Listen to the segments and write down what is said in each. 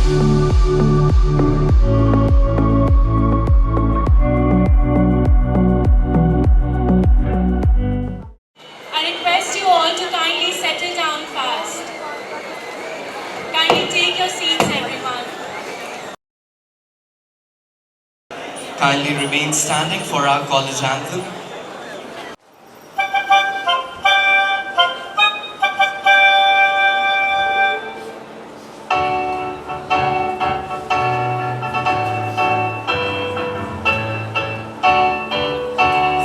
I request you all to kindly settle down fast. Kindly take your seats, everyone. Kindly remain standing for our college anthem.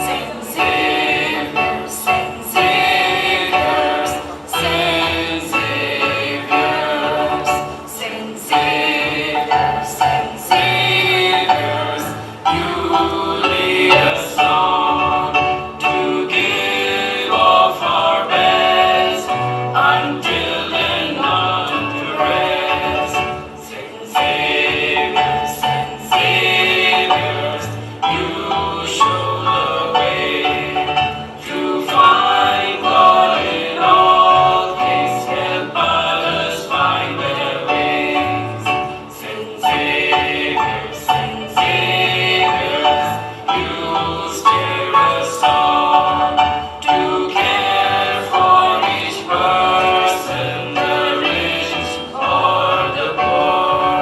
Saint Xavier, Saint Xavier, Saint Xavier, Saint Xavier, Saint Xavier, you lead us on to give of our best until then none to rest. Saint Xavier, Saint Xavier, you show the way to find God in all things. Help others find their ways. Saint Xavier, Saint Xavier, you steer us on to care for each person, the rich or the poor.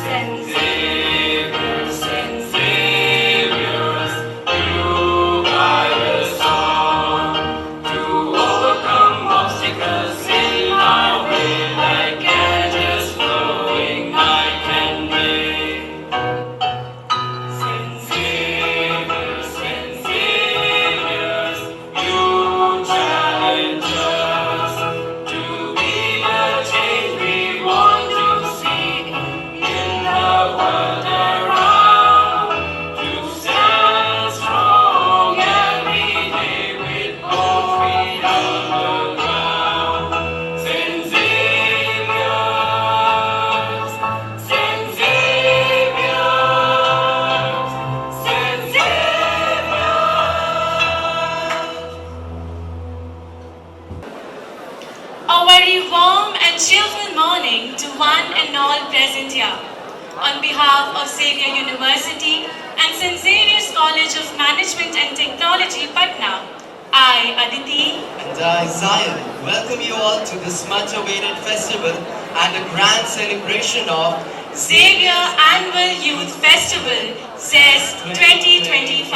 Saint Xavier, Saint Xavier, you guide us on to overcome obstacles in our way, like edges flowing night and day. Saint Xavier, Saint Xavier, you challenge us to be the change we want to see in the world around, to stand strong every day with both feet on the ground. Saint Xavier, Saint Xavier, Saint Xavier. A very warm and cheerful morning to one and all present here. On behalf of Xavier University and St. Xavier's College of Management and Technology, Patna, I, Aditi, And I, Zion, welcome you all to this much-awaited festival and a grand celebration of Xavier Annual Youth Festival, ZEST 2025.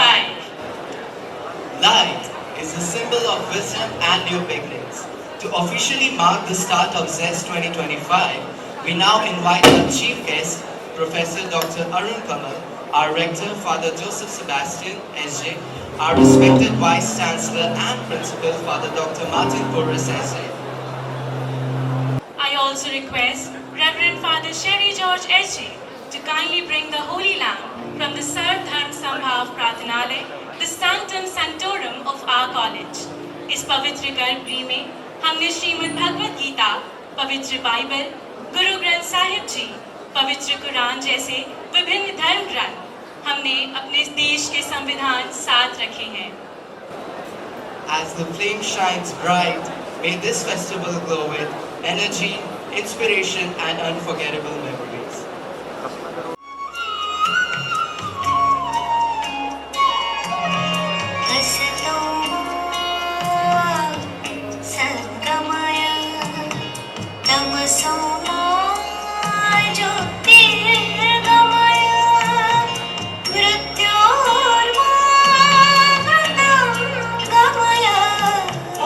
Light is a symbol of wisdom and new beginnings. To officially mark the start of ZEST 2025, we now invite our chief guest, Professor Dr. Arun Kamal, our rector, Father Joseph Sebastian, SJ, our respected Vice Chancellor and Principal, Father Dr. Martin Porras, SJ. I also request Reverend Father Sherry George SG to kindly bring the Holy Lamb from the Sarv Dharm Sambhav Prathanalay, the Sanctum Sanctorum of our college. इस पवित्र गर्भगृह में हमने श्रीमद् भगवद गीता, पवित्र Bible, Guru Granth Sahib जी, पवित्र कुरान जैसे विभिन्न धर्म ग्रंथ हमने अपने देश के संविधान साथ रखे हैं. As the flame shines bright, may this festival glow with energy, inspiration, and unforgettable memories.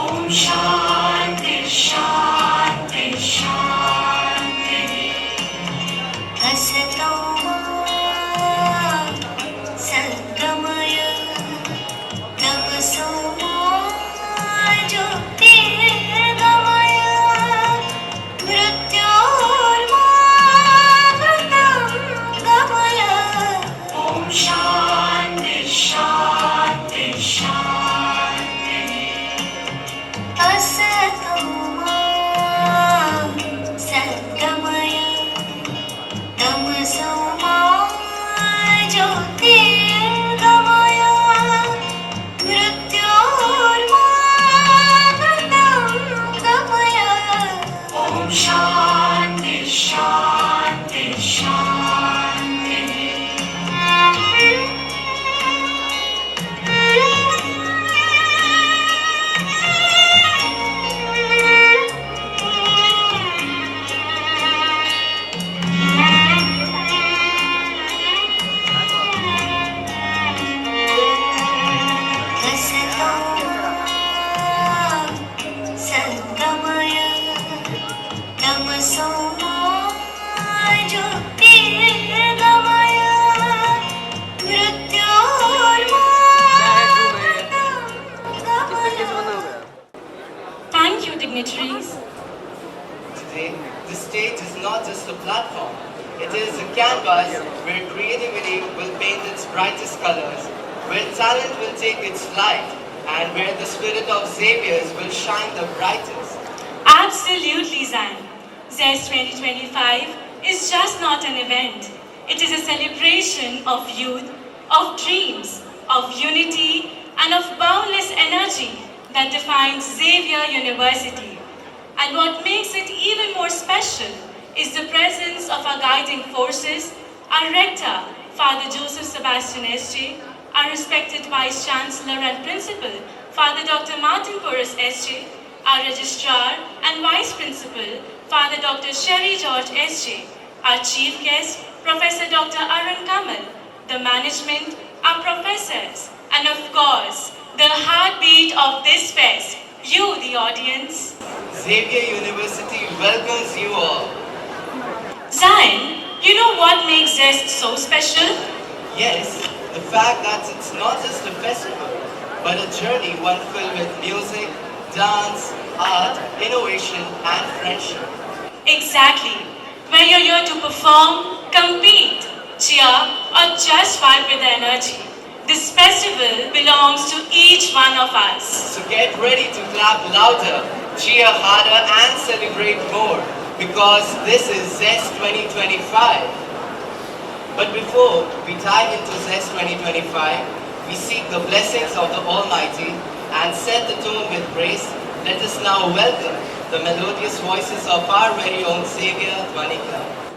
Om Shanti Shanti Shanti. Om Shanti Shanti Shanti. dignitaries. Today, the stage is not just a platform. It is a canvas where creativity will paint its brightest colors, where talent will take its flight, and where the spirit of Xavier's will shine the brightest. Absolutely, Zan. ZEST 2025 is just not an event. It is a celebration of youth, of dreams, of unity, and of boundless energy that defines Xavier University. And what makes it even more special is the presence of our guiding forces, our rector, Father Joseph Sebastian S.J., our respected Vice Chancellor and Principal, Father Dr. Martin Porras S.J., our Registrar and Vice Principal, Father Dr. Sherry George S.J., our Chief Guest, Professor Dr. Arun Kamal, the management, our professors, and of course, the heartbeat of this fest, you, the audience. Xavier University welcomes you all. Zion, you know what makes Zest so special? Yes, the fact that it's not just a festival, but a journey one filled with music, dance, art, innovation, and friendship. Exactly. Where you're here to perform, compete, cheer, or just vibe with the energy. This festival belongs to each one of us. So get ready to clap louder, cheer harder, and celebrate more, because this is ZEST 2025. But before we dive into ZEST 2025, we seek the blessings of the Almighty and set the tone with grace. Let us now welcome the melodious voices of our very own Xavier Dhwani Club.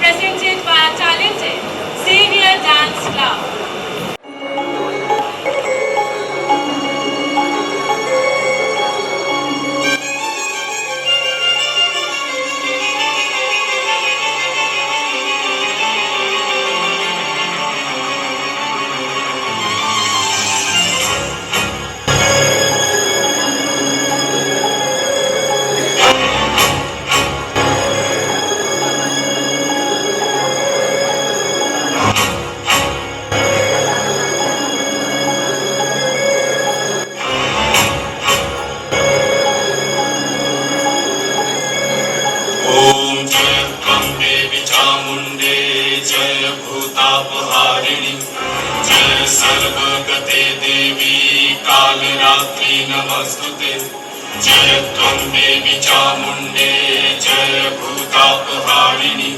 presented by our talented Xavier Dance Club. ओम जय अम्बे विचामुंडे जय भूतापहारिणी जय सर्वगते देवी कालरात्रि नमस्तुते जय अम्बे विचामुंडे जय भूतापहारिणी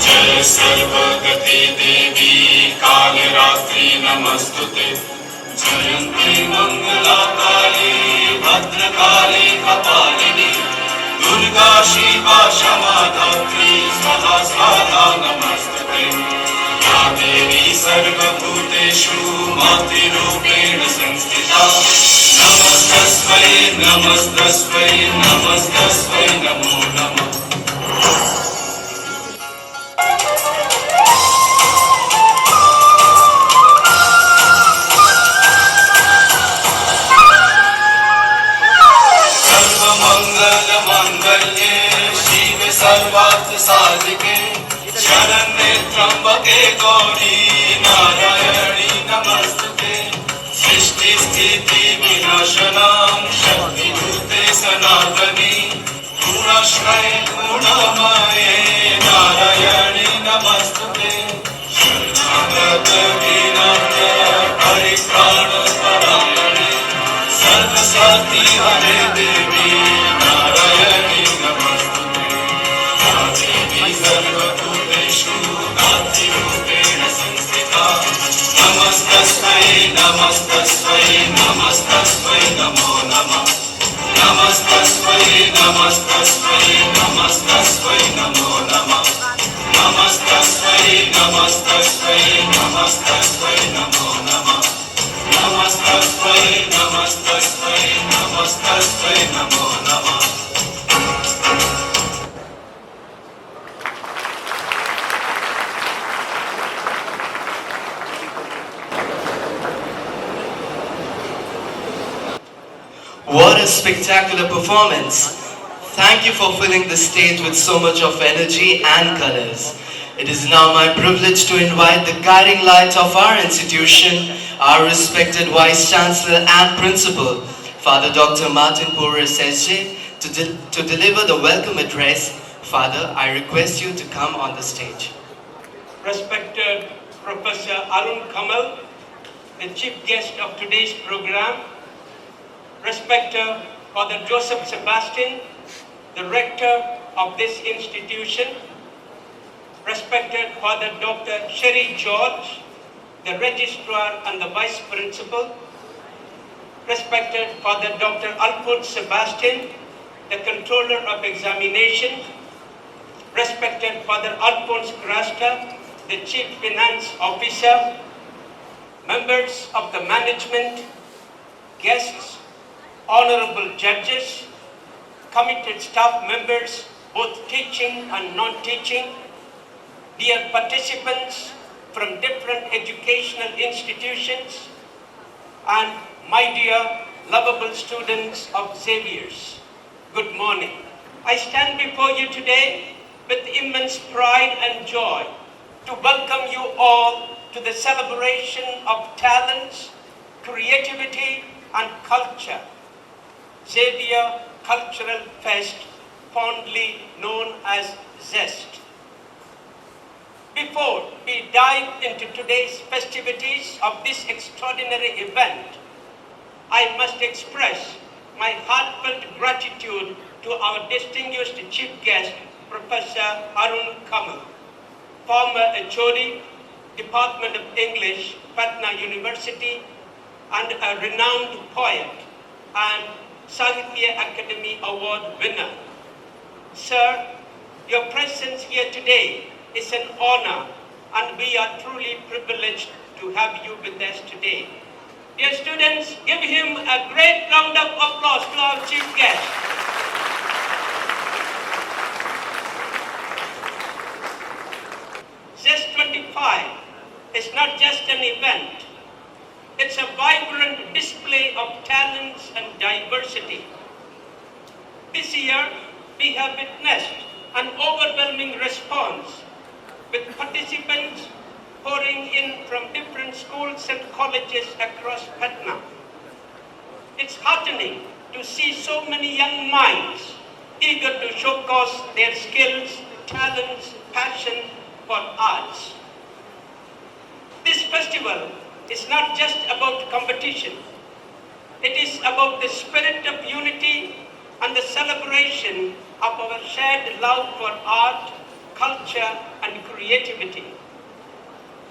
जय सर्वगते देवी कालरात्रि नमस्तुते जयन्ती मंगला काली भद्रकाली कपालिनी दुर्गा शिवा क्षमा धात्री स्वाहा स्वाहा नमस्ते या देवी सर्वभूतेषु मातृरूपेण संस्थिता नमस्तस्मै नमस्तस्मै नमस्तस्मै नमो नमः मंगल्ये शिव सर्वार्थ साधिके शरण्ये त्र्यंबके गौरी नारायणी नमस्तुते सृष्टि स्थिति विनाशनां शक्तिभूते सनातनी गुणाश्रये गुणमये नारायणी नमस्तुते शरणागत विनम्र परित्राण परायणे सर्वसाती हरे देवी नारायणी नमस्तुते या देवी सर्वभूतेषु नातिरूपेण संस्थिता नमस्तस्मै नमस्तस्मै नमस्तस्मै नमो नमः नमस्तस्मै नमस्तस्मै नमस्तस्मै नमो नमः नमस्तस्मै नमस्तस्मै नमस्तस्मै नमो नमः नमस्तस्मै नमस्तस्मै नमस्तस्मै नमो नमः What a spectacular performance! Thank you for filling the stage with so much of energy and colors. It is now my privilege to invite the guiding light of our institution, our respected Vice Chancellor and Principal, Father Dr. Martin Porras SJ, to deliver the welcome address. Father, I request you to come on the stage. Respected Professor Arun Kamal, the chief guest of today's program, respected Father Joseph Sebastian, the rector of this institution, respected Father Dr. Sherry George, the registrar and the vice principal, respected Father Dr. Alphonse Sebastian, the controller of examination, respected Father Alphonse Grasta, the chief finance officer, members of the management, guests, honorable judges, committed staff members, both teaching and non-teaching, dear participants from different educational institutions, and my dear lovable students of Xavier's. Good morning. I stand before you today with immense pride and joy to welcome you all to the celebration of talents, creativity, and culture, Xavier Cultural Fest, fondly known as ZEST. Before we dive into today's festivities of this extraordinary event, I must express my heartfelt gratitude to our distinguished chief guest, Professor Arun Kamal, former HOD, Department of English, Patna University, and a renowned poet and Sahitya Academy Award winner. Sir, your presence here today is an honor, and we are truly privileged to have you with us today. Dear students, give him a great round of applause to our chief guest. ZEST 25 is not just an event, it's a vibrant display of talents and diversity. This year, we have witnessed an overwhelming response, with participants pouring in from different schools and colleges across Patna. It's heartening to see so many young minds eager to showcase their skills, talents, passion for arts. This festival is not just about competition. It is about the spirit of unity and the celebration of our shared love for art, culture, and creativity.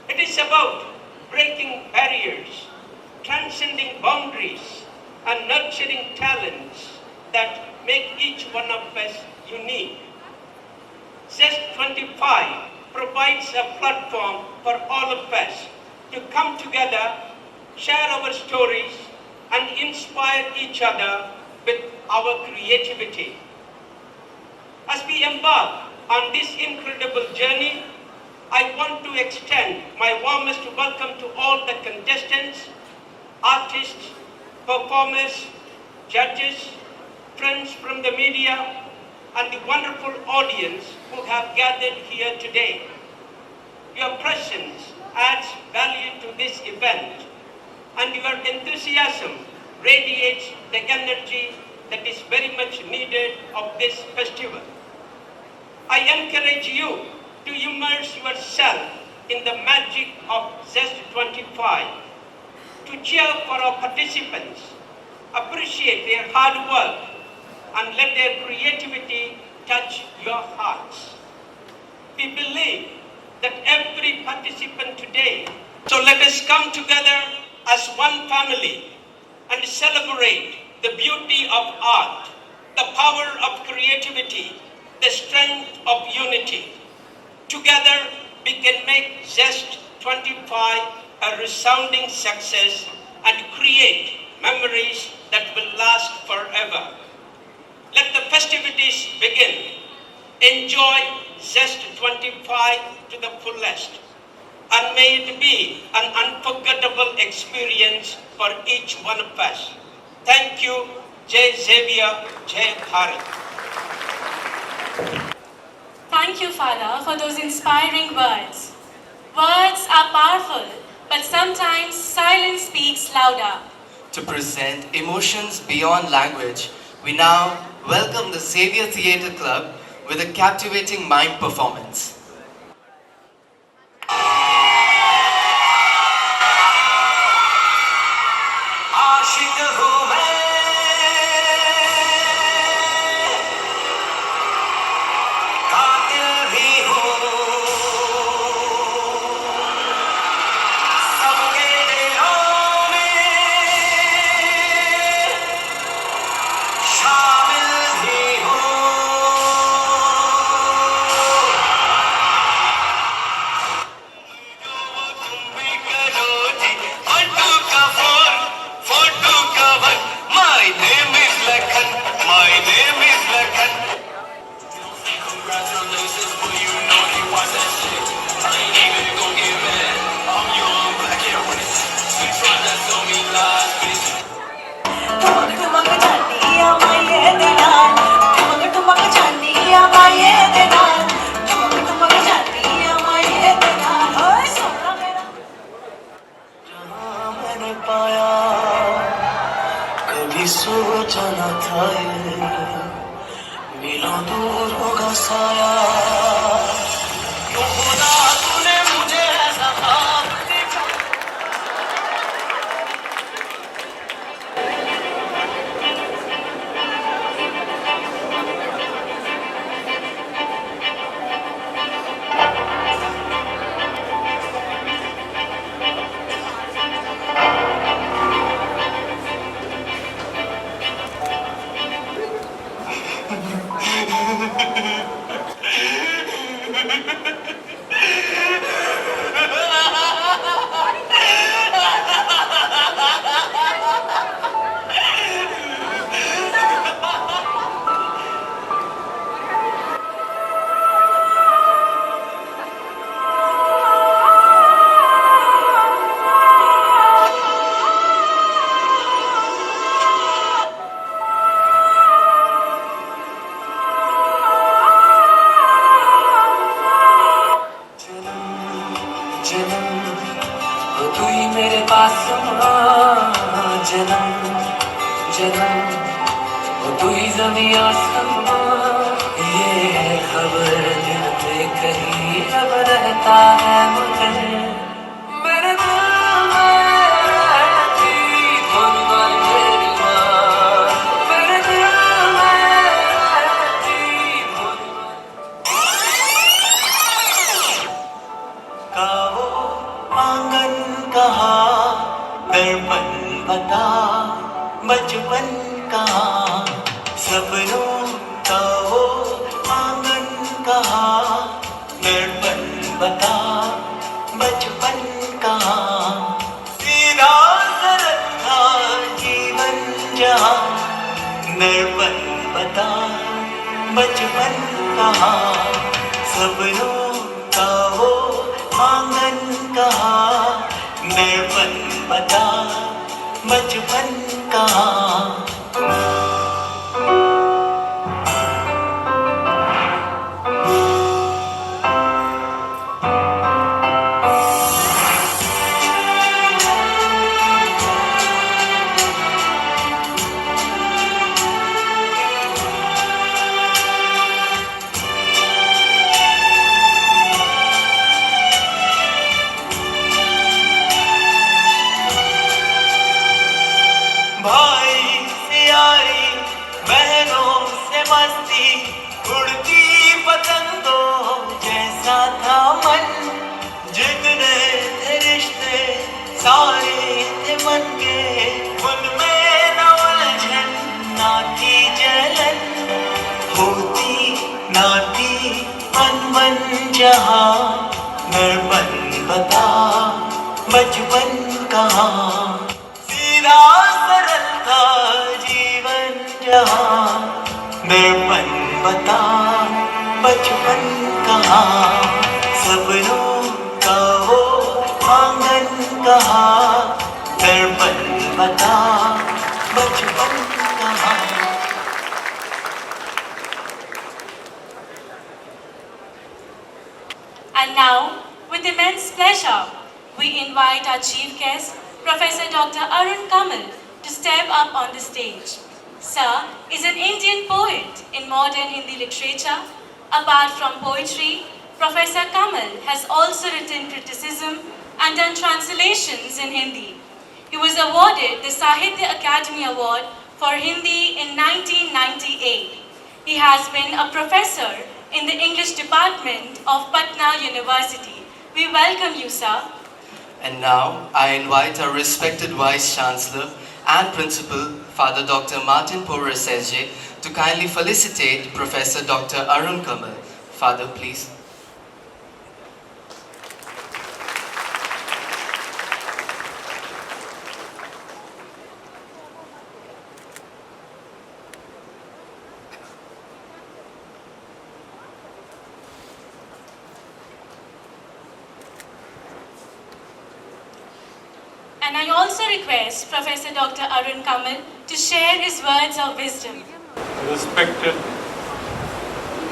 It is about breaking barriers, transcending boundaries, and nurturing talents that make each one of us unique. ZEST 25 provides a platform for all of us to come together, share our stories, and inspire each other with our creativity. As we embark on this incredible journey, I want to extend my warmest welcome to all the contestants, artists, performers, judges, friends from the media, and the wonderful audience who have gathered here today. Your presence adds value to this event, and your enthusiasm radiates the energy that is very much needed of this festival. I encourage you to immerse yourself in the magic of ZEST 25, to cheer for our participants, appreciate their hard work, and let their creativity touch your hearts. We believe that every participant today, so let us come together as one family and celebrate the beauty of art, the power of creativity, the strength of unity. Together, we can make ZEST 25 a resounding success and create memories that will last forever. Let the festivities begin. Enjoy ZEST 25 to the fullest, and may it be an unforgettable experience for each one of us. Thank you. Jai Xavier, Jai Bharat. Thank you, Father, for those inspiring words. Words are powerful, but sometimes silence speaks louder. To present emotions beyond language, we now welcome the Xavier Theatre Club with a captivating mime performance. सोचा न था ये मिलो दूर होगा साया क्यों खुदा तूने मुझे ऐसा ख्वाब दिखाया जन्म वो तू ही ज़मीं आसमां ये खबर दिल पे कहीं अब रहता है मगर मेरे दिल में रहती धुन वाली तेरी माँ मेरे दिल में रहती धुन का वो आंगन कहाँ दर्पण बता बचपन कहाँ सपनों का वो आंगन कहाँ दर्पण बता बचपन कहाँ सीधा सरल था जीवन जहाँ दर्पण बता बचपन कहाँ सपनों का वो आंगन कहाँ दर्पण बता बचपन कहाँ भाई से यारी बहनों से मस्ती उड़ती पतंगों जैसा था मन जितने थे रिश्ते सारे थे मन के उनमें न उलझन ना थी जलन होती ना थी अनबन जहाँ दर्पण बता बचपन कहाँ सीधा सरल था जीवन जहाँ दर्पण बता बचपन कहाँ सपनों का वो आंगन कहाँ दर्पण बता बचपन कहाँ And now, with immense pleasure, we invite our chief guest, Professor Dr. Arun Kamal, to step up on the stage. Sir is an Indian poet in modern Hindi literature. Apart from poetry, Professor Kamal has also written criticism and done translations in Hindi. He was awarded the Sahitya Academy Award for Hindi in 1998. He has been a professor in the English department of Patna University. We welcome you, sir. And now I invite our respected Vice Chancellor and Principal, Father Dr. Martin Porras SJ, to kindly felicitate Professor Dr. Arun Kamal. Father, please. And I also request Professor Dr. Arun Kamal to share his words of wisdom. Respected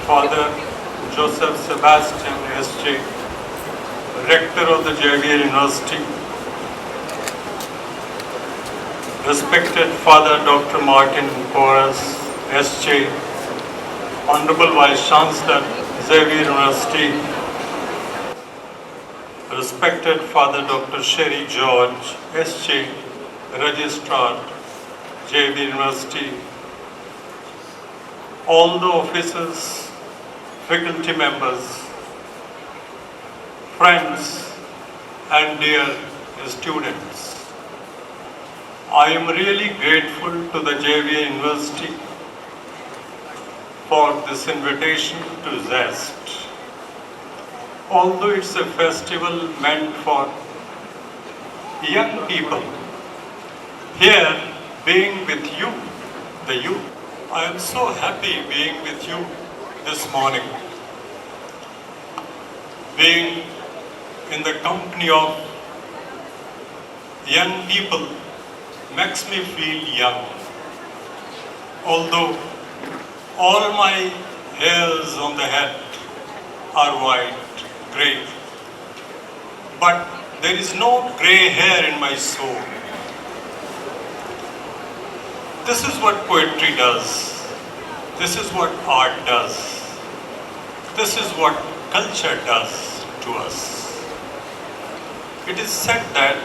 Father Joseph Sebastian S.J., Rector of the Xavier University, respected Father Dr. Martin Porras S.J., Honorable Vice Chancellor, Xavier University, respected Father Dr. Sherry George S.J., Registrar, Xavier University, all the officers, faculty members, friends and dear students. I am really grateful to the Xavier University for this invitation to Zest. Although it's a festival meant for young people, here being with you, the youth, I am so happy being with you this morning. Being in the company of young people makes me feel young. Although all my hairs on the head are white, grey, but there is no grey hair in my soul. This is what poetry does. This is what art does. This is what culture does to us. It is said that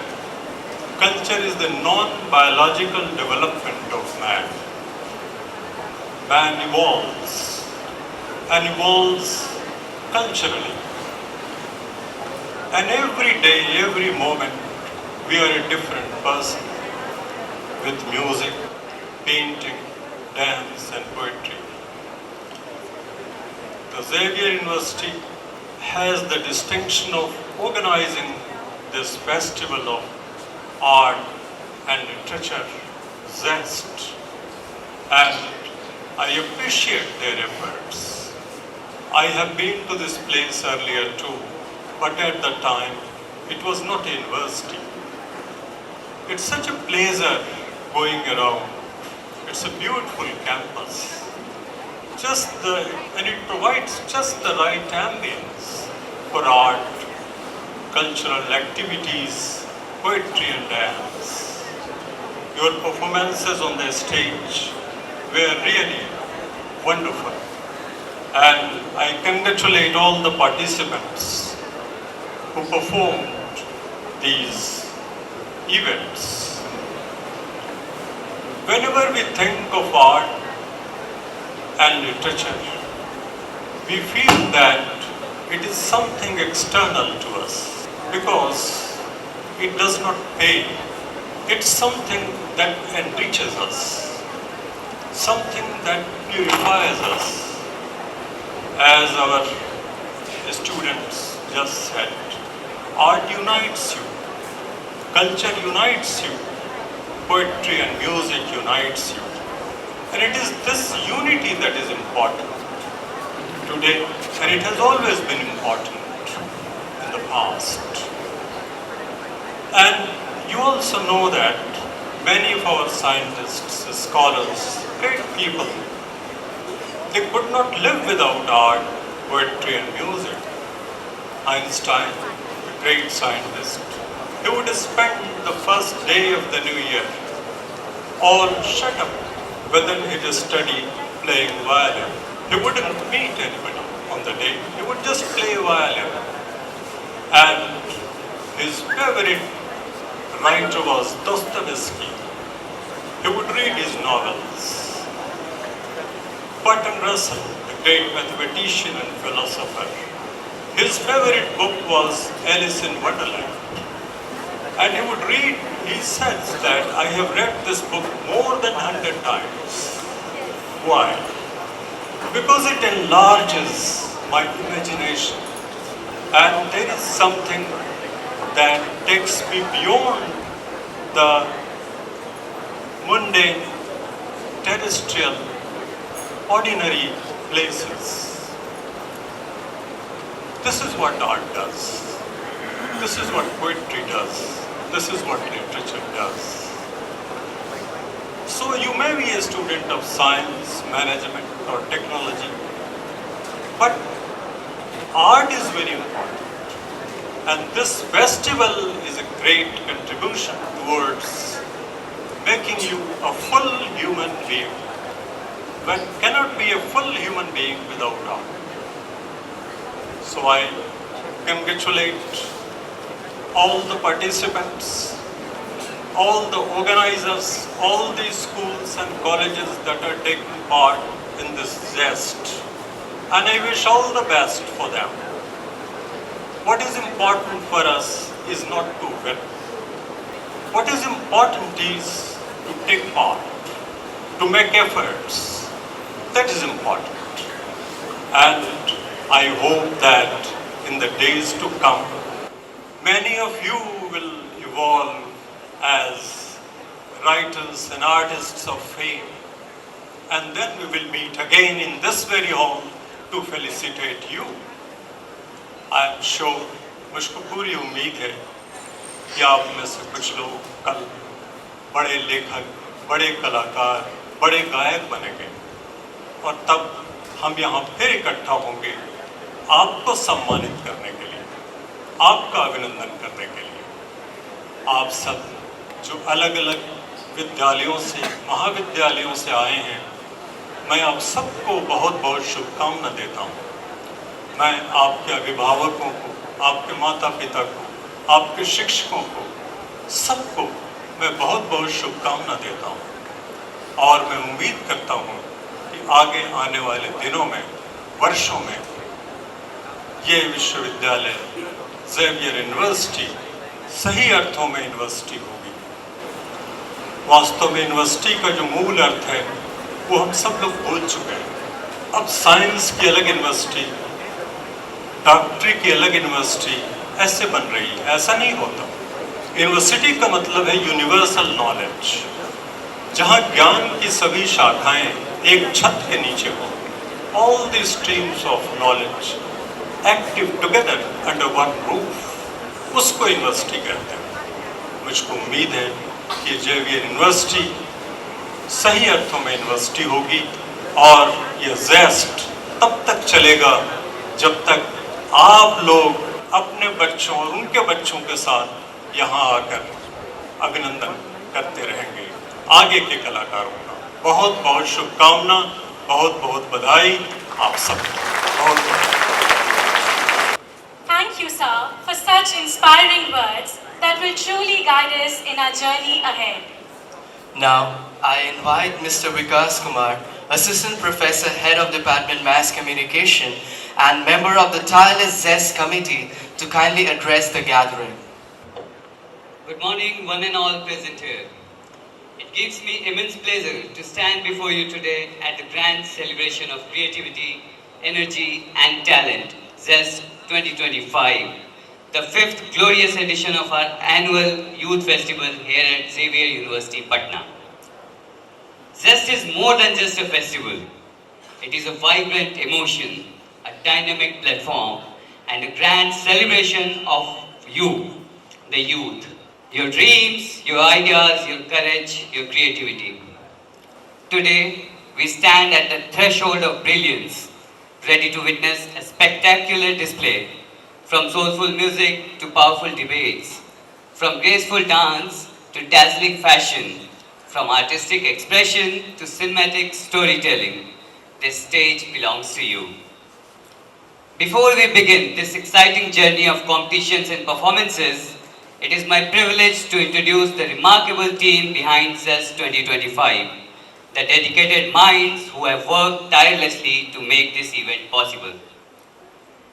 culture is the non-biological development of man. Man evolves and evolves culturally. And every day, every moment, we are a different person with music, painting, dance and poetry. The Xavier University has the distinction of organizing this festival of art and literature, Zest, and I appreciate their efforts. I have been to this place earlier too, but at the time it was not a university. It's such a pleasure going around. It's a beautiful campus. And it provides just the right ambience for art, cultural activities, poetry and dance. Your performances on the stage were really wonderful. And I congratulate all the participants who performed these events. Whenever we think of art and literature, we feel that it is something external to us because it does not pay. It's something that enriches us, something that purifies us. As our students just said, art unites you, culture unites you, poetry and music unites you. And it is this unity that is important today, and it has always been important in the past. And you also know that many of our scientists, scholars, great people, they could not live without art, poetry and music. Einstein, a great scientist, he would spend the first day of the new year all shut up whether he just study playing violin. He wouldn't meet anybody on the day. He would just play violin. And his favorite writer was Dostoevsky. He would read his novels. Bertrand Russell, the great mathematician and philosopher, his favorite book was Alice in Wonderland. And he would read, he says that I have read this book more than 100 times. Why? Because it enlarges my imagination. And there is something that takes me beyond the mundane, terrestrial, ordinary places. This is what art does. This is what poetry does. This is what literature does. So you may be a student of science, management or technology, but art is very important. And this festival is a great contribution towards making you a full human being. One cannot be a full human being without art. So I congratulate all the participants, all the organizers, all the schools and colleges that are taking part in this Zest. And I wish all the best for them. What is important for us is not to win. What is important is to take part, to make efforts. That is important. And I hope that in the days to come, many of you will evolve as writers and artists of fame. And then we will meet again in this very hall to felicitate you. I am sure, मुझको पूरी उम्मीद है कि आप में से कुछ लोग कल बड़े लेखक, बड़े कलाकार, बड़े गायक बनेंगे और तब हम यहाँ फिर इकट्ठा होंगे आपको सम्मानित करने के लिए, आपका अभिनंदन करने के लिए। आप सब जो अलग अलग विद्यालयों से, महाविद्यालयों से आए हैं, मैं आप सबको बहुत बहुत शुभकामना देता हूँ। मैं आपके अभिभावकों को, आपके माता पिता को, आपके शिक्षकों को, सबको मैं बहुत बहुत शुभकामना देता हूँ और मैं उम्मीद करता हूँ कि आगे आने वाले दिनों में, वर्षों में ये विश्वविद्यालय ज़ेवियर यूनिवर्सिटी सही अर्थों में यूनिवर्सिटी होगी। वास्तव में यूनिवर्सिटी का जो मूल अर्थ है वो हम सब लोग भूल चुके हैं। अब साइंस की अलग यूनिवर्सिटी, डॉक्टरी की अलग यूनिवर्सिटी ऐसे बन रही है, ऐसा नहीं होता। यूनिवर्सिटी का मतलब है यूनिवर्सल नॉलेज, जहाँ ज्ञान की सभी शाखाएं एक छत के नीचे हो। All the streams of knowledge active together under one roof, उसको यूनिवर्सिटी कहते हैं। मुझको उम्मीद है कि ज़ेवियर यूनिवर्सिटी सही अर्थों में यूनिवर्सिटी होगी और ये ज़ेस्ट तब तक चलेगा जब तक आप लोग अपने बच्चों और उनके बच्चों के साथ यहाँ आकर अभिनंदन करते रहेंगे। आगे के कलाकारों का बहुत बहुत शुभकामना, बहुत बहुत बधाई आप सबको। बहुत बहुत Thank you, sir, for such inspiring words that will truly guide us in our journey ahead. Now, I invite Mr. Vikas Kumar, Assistant Professor, Head of Department Mass Communication and member of the Tireless Zest Committee to kindly address the gathering. Good morning, one and all present here. It gives me immense pleasure to stand before you today at the grand celebration of creativity, energy and talent, ZEST 2025, the fifth glorious edition of our annual youth festival here at Xavier University, Patna. ZEST is more than just a festival. It is a vibrant emotion, a dynamic platform, and a grand celebration of you, the youth. Your dreams, your ideas, your courage, your creativity. Today, we stand at the threshold of brilliance, ready to witness a spectacular display, from soulful music to powerful debates, from graceful dance to dazzling fashion, from artistic expression to cinematic storytelling. This stage belongs to you. Before we begin this exciting journey of competitions and performances, it is my privilege to introduce the remarkable team behind ZEST 2025, the dedicated minds who have worked tirelessly to make this event possible.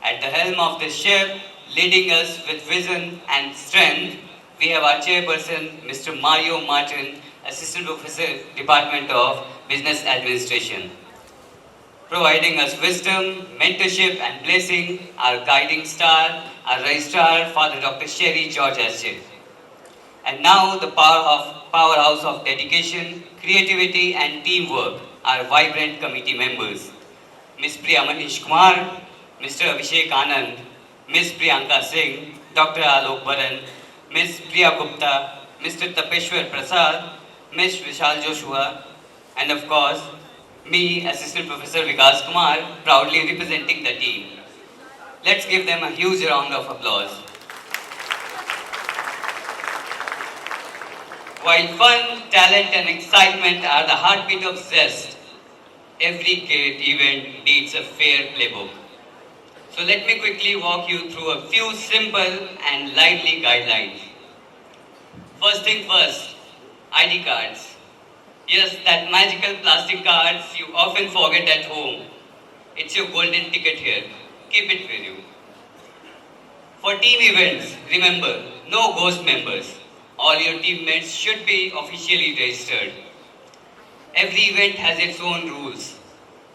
At the helm of this ship, leading us with vision and strength, we have our chairperson, Mr. Mario Martin, Assistant Professor, Department of Business Administration. Providing us wisdom, mentorship and blessing, our guiding star, our registrar, Father Dr. Sherry George Esche. And now the powerhouse of dedication, creativity and teamwork, our vibrant committee members. Ms. Priya Manish Kumar, Mr. Abhishek Anand, Ms. Priyanka Singh, Dr. Alok Baran, Ms. Priya Gupta, Mr. Tapeshwar Prasad, Ms. Vishal Joshua, and of course, me, Assistant Professor Vikas Kumar, proudly representing the team. Let's give them a huge round of applause. While fun, talent and excitement are the heartbeat of ZEST, every great event needs a fair playbook. So let me quickly walk you through a few simple and lively guidelines. First thing first, ID cards. Yes, that magical plastic cards you often forget at home. It's your golden ticket here. Keep it with you. For team events, remember, no ghost members. All your teammates should be officially registered. Every event has its own rules.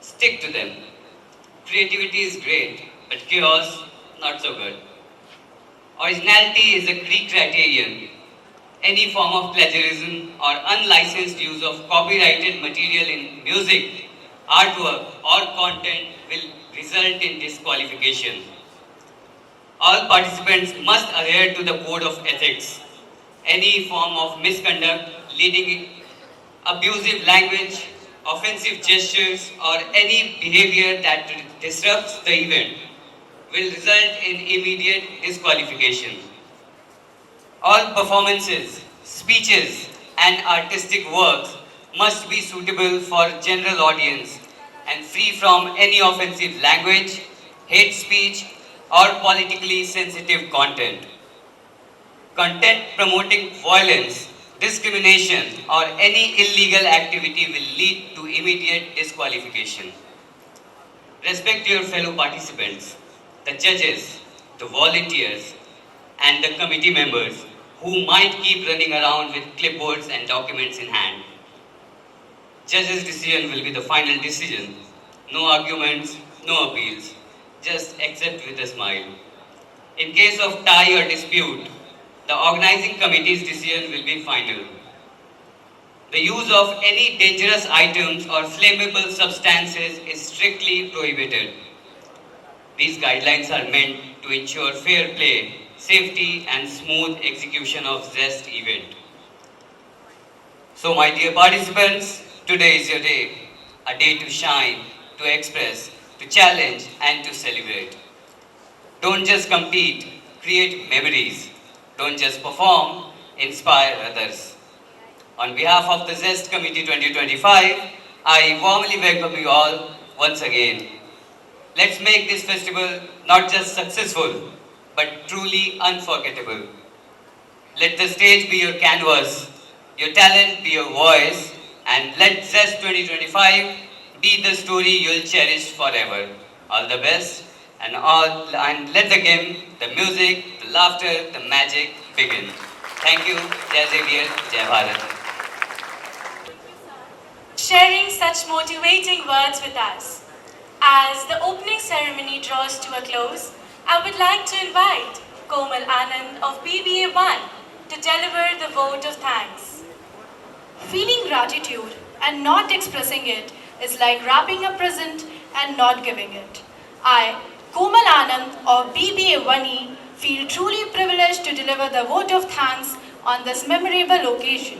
Stick to them. Creativity is great, but chaos, not so good. Originality is a key criterion. Any form of plagiarism or unlicensed use of copyrighted material in music, artwork or content will result in disqualification. All participants must adhere to the code of ethics. Any form of misconduct leading abusive language, offensive gestures or any behavior that disrupts the event will result in immediate disqualification. All performances, speeches, and artistic works must be suitable for general audience and free from any offensive language, hate speech, or politically sensitive content. Content promoting violence, discrimination, or any illegal activity will lead to immediate disqualification. Respect your fellow participants, the judges, the volunteers, and the committee members who might keep running around with clipboards and documents in hand. Judge's decision will be the final decision. No arguments, no appeals. Just accept with a smile. In case of tie or dispute, the organizing committee's decision will be final. The use of any dangerous items or flammable substances is strictly prohibited. These guidelines are meant to ensure fair play, safety, and smooth execution of ZEST event. So, my dear participants, today is your day, a day to shine, to express, to challenge, and to celebrate. Don't just compete, create memories. Don't just perform, inspire others. On behalf of the ZEST Committee 2025, I warmly welcome you all once again. Let's make this festival not just successful, but truly unforgettable. Let the stage be your canvas, your talent be your voice, and let ZEST 2025 be the story you'll cherish forever. All the best, and let the game, the music, the laughter, the magic begin. Thank you. Jai Xavier, Jai Bharat. Sharing such motivating words with us. As the opening ceremony draws to a close, I would like to invite Komal Anand of BBA 1 to deliver the vote of thanks. Feeling gratitude and not expressing it is like wrapping a present and not giving it. I, Komal Anand of BBA 1E, feel truly privileged to deliver the vote of thanks on this memorable occasion.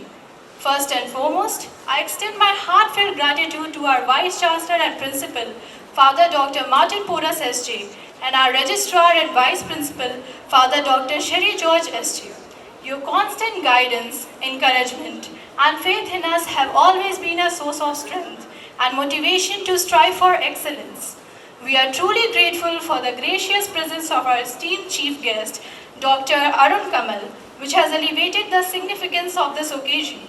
First and foremost, I extend my heartfelt gratitude to our Vice Chancellor and Principal, Father Dr. Martin Porras SJ, and our Registrar and Vice Principal, Father Dr. Sherry George SJ. Your constant guidance, encouragement, and faith in us have always been a source of strength and motivation to strive for excellence. We are truly grateful for the gracious presence of our esteemed chief guest, Dr. Arun Kamal, which has elevated the significance of this occasion.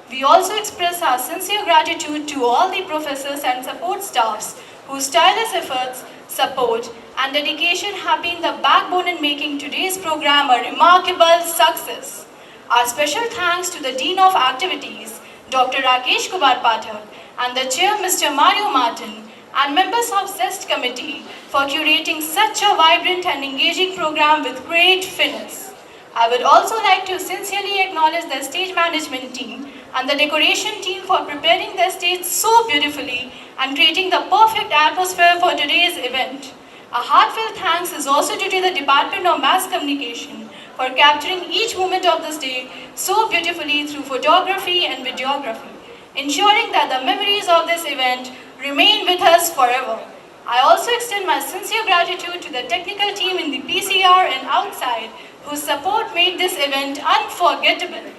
We also express our sincere gratitude to all the professors and support staffs whose tireless efforts, support, and dedication have been the backbone in making today's program a remarkable success. Our special thanks to the Dean of Activities, Dr. Rakesh Kumar Pathak, and the Chair, Mr. Mario Martin, and members of ZEST Committee for curating such a vibrant and engaging program with great finesse. I would also like to sincerely acknowledge the stage management team and the decoration team for preparing the stage so beautifully and creating the perfect atmosphere for today's event. A heartfelt thanks is also due to the Department of Mass Communication for capturing each moment of this day so beautifully through photography and videography, ensuring that the memories of this event remain with us forever. I also extend my sincere gratitude to the technical team in the PCR and outside whose support made this event unforgettable.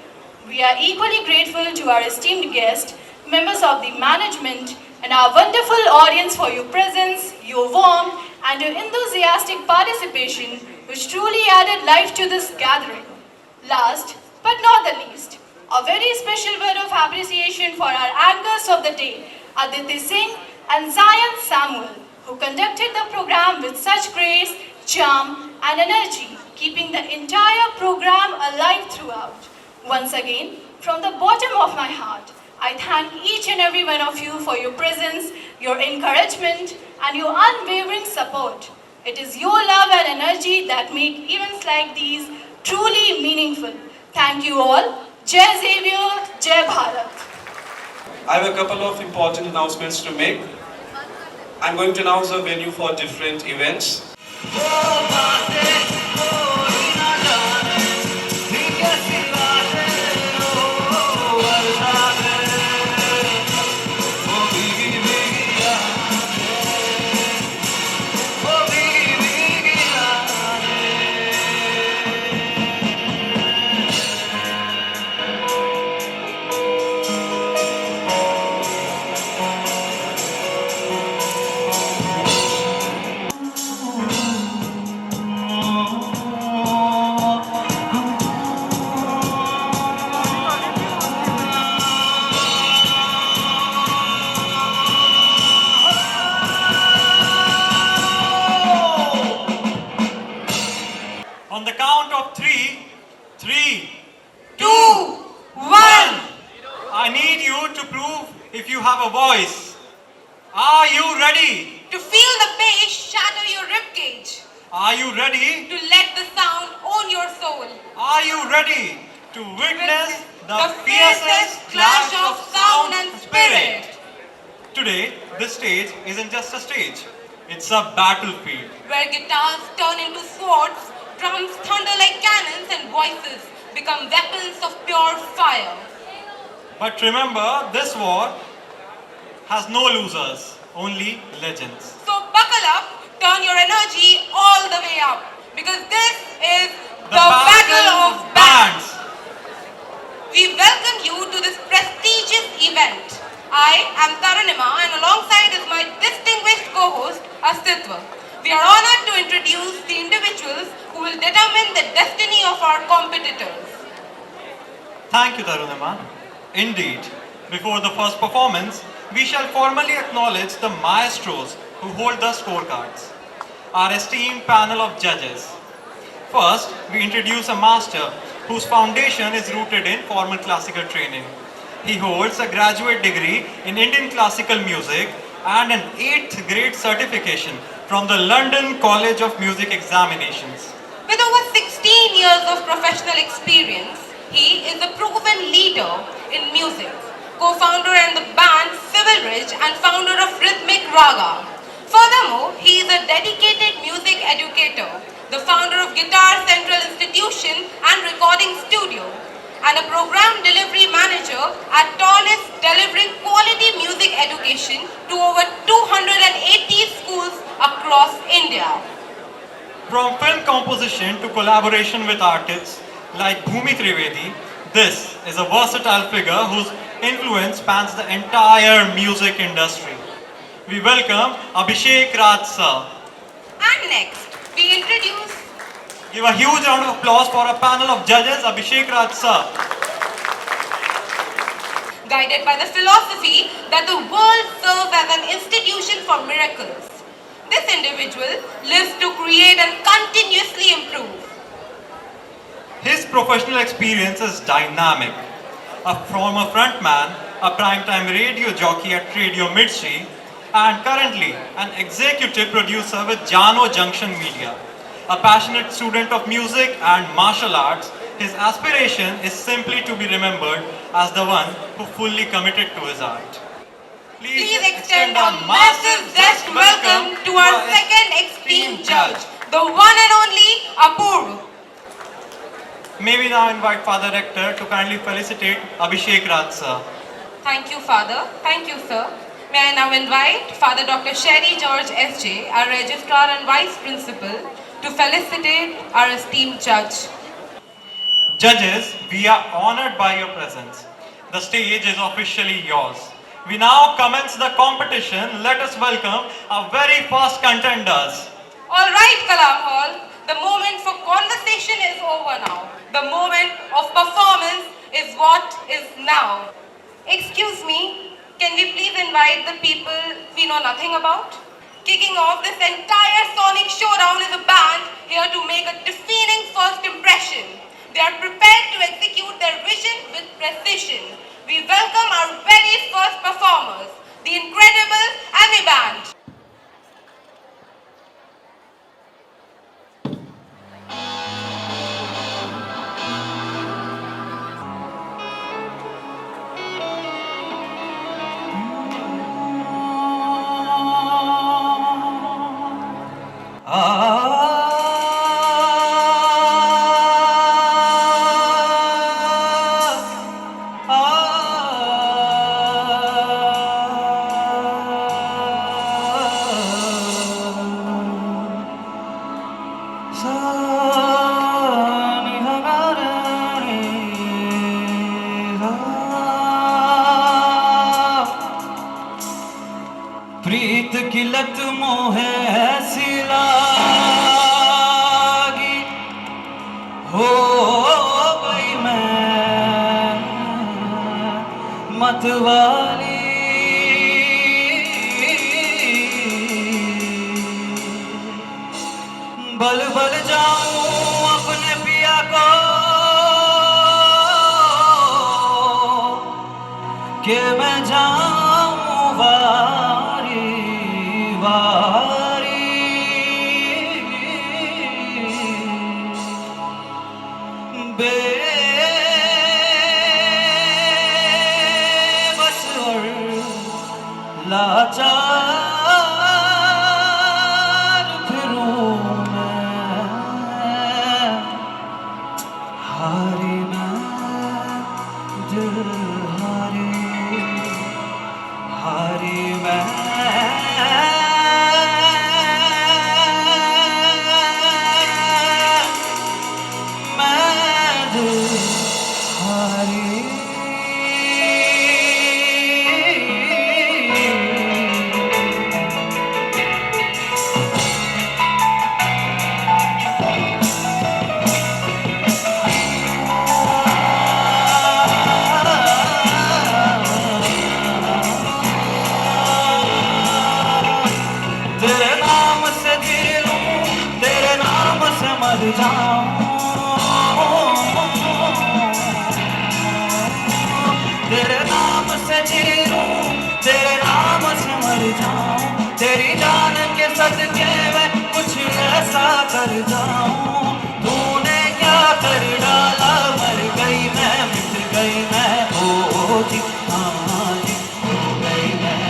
We are equally grateful to our esteemed guests, members of the management, and our wonderful audience for your presence, your warmth, and your enthusiastic participation, which truly added life to this gathering. Last but not the least, a very special word of appreciation for our anchors of the day, Aditi Singh and Zion Samuel, who conducted the program with such grace, charm, and energy, keeping the entire program alive throughout. Once again, from the bottom of my heart, I thank each and every one of you for your presence, your encouragement, and your unwavering support. It is your love and energy that make events like these truly meaningful. Thank you all. Jai Xavier, Jai Bharat. I have a couple of important announcements to make. I'm going to announce a venue for different events. ready? To feel the bass shatter your ribcage. Are you ready? To let the sound own your soul. Are you ready to witness the fiercest clash of sound and spirit? Today, this stage isn't just a stage, it's a battlefield. Where guitars turn into swords, drums thunder like cannons, and voices become weapons of pure fire. But remember, this war has no losers, only legends. So buckle up, turn your energy all the way up, because this is the Battle of Bands. We welcome you to this prestigious event. I am Taranima, and alongside is my distinguished co-host, Astitva. We are honored to introduce the individuals who will determine the destiny of our competitors. Thank you, Tarunima. Indeed, before the first performance, we shall formally acknowledge the maestros who hold the scorecards, our esteemed panel of judges. First, we introduce a master whose foundation is rooted in formal classical training. He holds a graduate degree in Indian classical music and an 8th grade certification from the London College of Music Examinations. With over 16 years of professional experience, he is a proven leader in music, co-founder in the band Civil Ridge and founder of Rhythmic Raga. Furthermore, he is a dedicated music educator, the founder of Guitar Central Institution and Recording Studio, and a program delivery manager at Tornis, delivering quality music education to over 280 schools across India. From film composition to collaboration with artists like Bhumi Trivedi, this is a versatile figure whose influence spans the entire music industry. We welcome Abhishek Raj sir. And next, we introduce... Give a huge round of applause for a panel of judges, Abhishek Raj sir. Guided by the philosophy that the world serves as an institution for miracles. This individual lives to create and continuously improve. His professional experience is dynamic. A former frontman, a primetime radio jockey at Radio Mirchi, and currently an executive producer with Jano Junction Media. A passionate student of music and martial arts, his aspiration is simply to be remembered as the one who fully committed to his art. Please extend a massive zest welcome to our second esteemed judge, the one and only Apurv. May we now invite Father Rector to kindly felicitate Abhishek Raj sir. Thank you, Father. Thank you, sir. May I now invite Father Dr. Sherry George S.J., our Registrar and Vice Principal, to felicitate our esteemed judge. Judges, we are honored by your presence. The stage is officially yours. We now commence the competition. Let us welcome our very first contenders. All right, Kalam Hall. The moment for conversation is over now. The moment of performance is what is now. Excuse me, can we please invite the people we know nothing about? Kicking off this entire sonic showdown is a band here to make a defining first impression. They are prepared to execute their vision with precision. We welcome our very first performers, the incredible Ami Band. प्रीत की लत मोहे ऐसी लागी हो गई मैं मतवाली बल बल जाऊं अपने पिया को कि मैं जाऊं वारी मर जाऊं, तेरे नाम से जी लूं, तेरे नाम से मर जाऊं, तेरी जान के सदके में कुछ ऐसा कर जाऊं। तूने क्या कर डाला, मर गई मैं, मिट गई मैं, ओ जी हाँ जी, हो गई मैं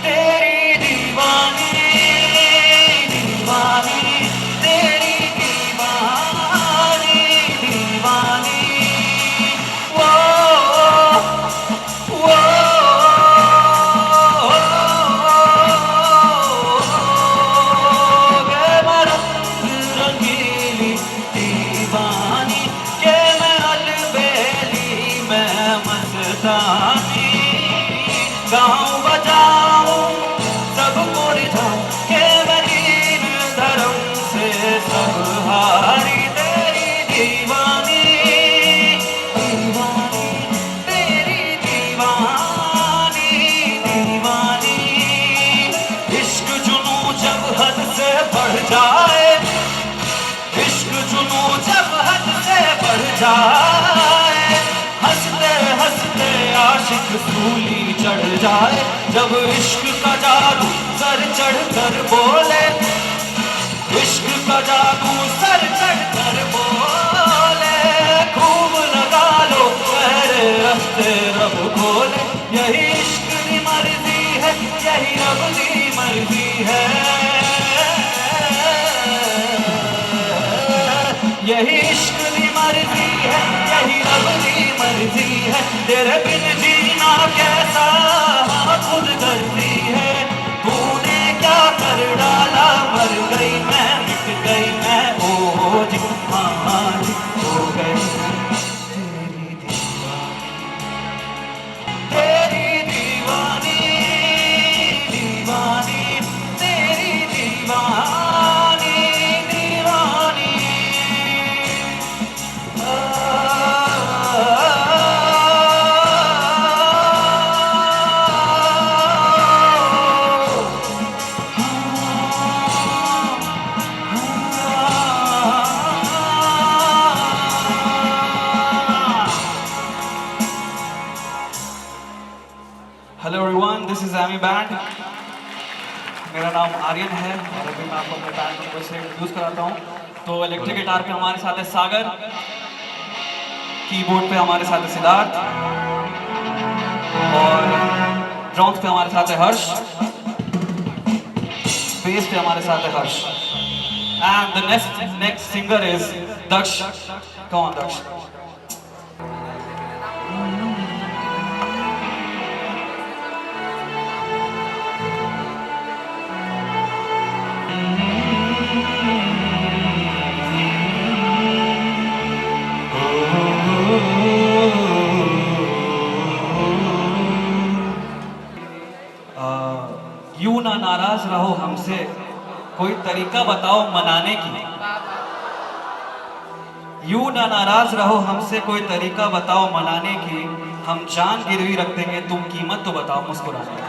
तेरी दीवानी, दीवानी तेरी दीवानी, दीवानी वो रंगीली दीवानी के मैं अलबेली मैं मस्तानी, गाऊं बजाऊं सबको रिझाऊं के मैं दीन धर्म से सब हारी, तेरी दीवानी, दीवानी तेरी दीवानी, दीवानी इश्क जुनू जब हद से बढ़ जाए, इश्क जुनू जब हद से बढ़ जाए, हंसते हंसते आशिक सूली चढ़ जाए, जब इश्क का जादू सर चढ़ कर बोले, इश्क का जादू सर चढ़ कर बोले, खूब लगा लो मेरे रास्ते रब खोले, यही इश्क की मर्जी है, यही रब की मर्जी है, यही इश्क की मर्जी है, यही रब की मर्जी है, तेरे बिन जीना कैसा खुद करती है, तूने क्या कर डाला, मर गई मैं, मिट गई मैं, ओ जी हाँ जी, हो गई तेरी दीवानी, दीवानी तेरी दीवानी, दीवानी hello everyone, this is Amy band. मेरा नाम आर्यन है और अभी मैं आपको अपने बैंड को से इंट्रोड्यूस कराता हूँ। तो इलेक्ट्रिक गिटार पे हमारे साथ है सागर, कीबोर्ड पे हमारे साथ है सिद्धार्थ और ड्रम्स पे हमारे साथ है हर्ष, बेस पे हमारे साथ है Harsh and the next singer is Daksh. Come on Daksh. यूं ना नाराज रहो हमसे, कोई तरीका बताओ मनाने की। यूं ना नाराज रहो हमसे, कोई तरीका बताओ मनाने की। हम जान गिरवी रख देंगे, तुम कीमत तो बताओ मुस्कुराने की।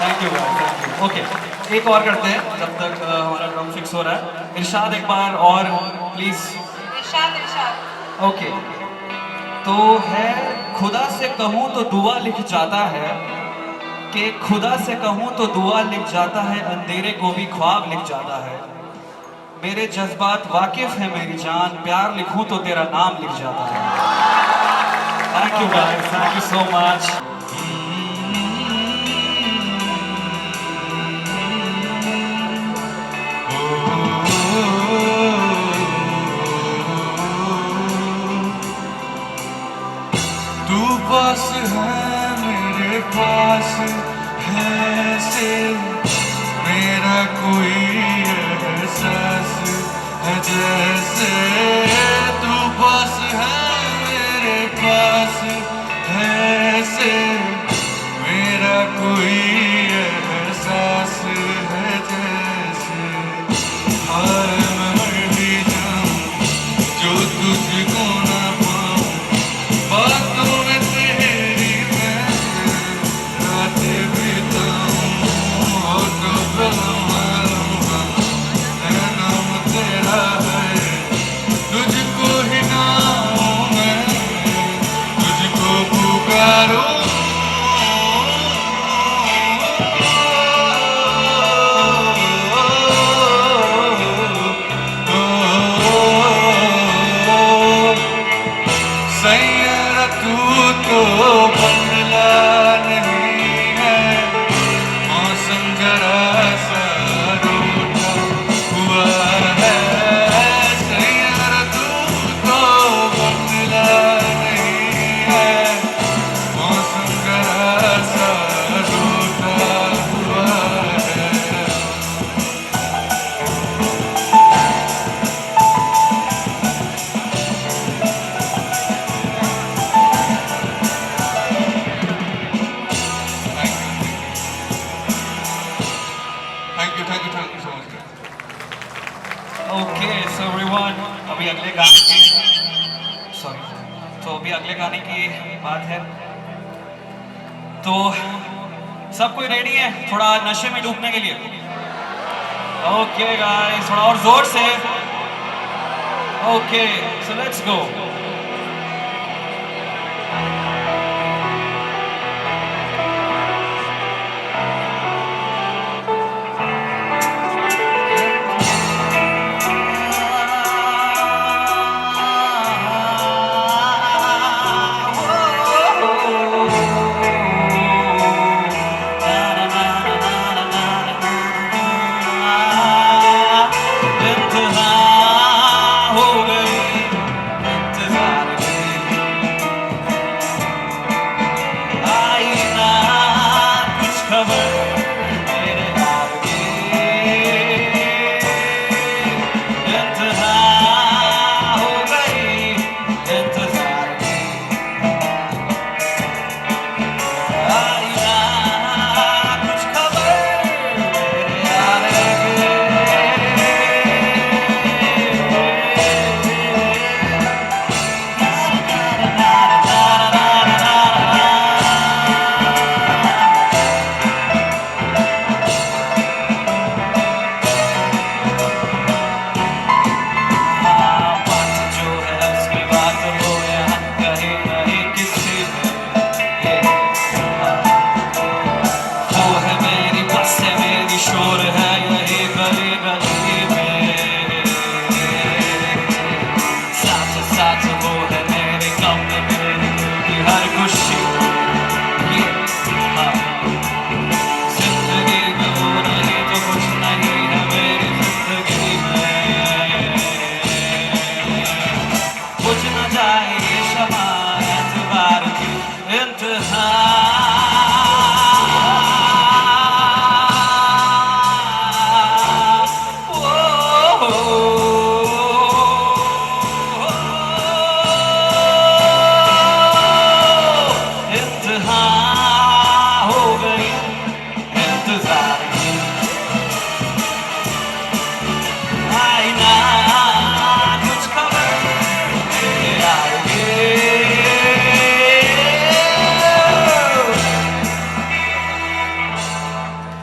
Thank you guys, thank you. Okay, एक और करते हैं जब तक हमारा ड्रम फिक्स हो रहा है। इरशाद एक बार और प्लीज। इरशाद। ओके, तो है खुदा से कहूँ तो दुआ लिख जाता है, कि खुदा से कहूँ तो दुआ लिख जाता है, अंधेरे को भी ख्वाब लिख जाता है। मेरे जज्बात वाकिफ है मेरी जान, प्यार लिखूं तो तेरा नाम लिख जाता है। Thank you guys, thank you so much. तू पास है मेरे पास है से, मेरा कोई एहसास है जैसे। तू पास है मेरे पास है से, मेरा कोई एहसास है जैसे। हाय मैं मर भी जाऊं जो तुझको ना पाऊं, बातों में तेरी मैं रात बिताऊं। और तो नाम तेरा मौसम ऐसा रूठा हुआ है सैयारा तू तो बदला नहीं है मौसम ऐसा रूठा हुआ है Thank you so much. Okay so everyone, अभी अगले गाने की तो अभी अगले गाने की बात है। तो सब कोई रेडी है थोड़ा नशे में डूबने के लिए? ओके गाइस, थोड़ा और जोर से। Okay so let's go.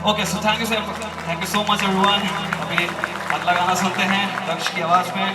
Okay so thank you so much everyone. अभी अगला गाना सुनते हैं दक्ष की आवाज में।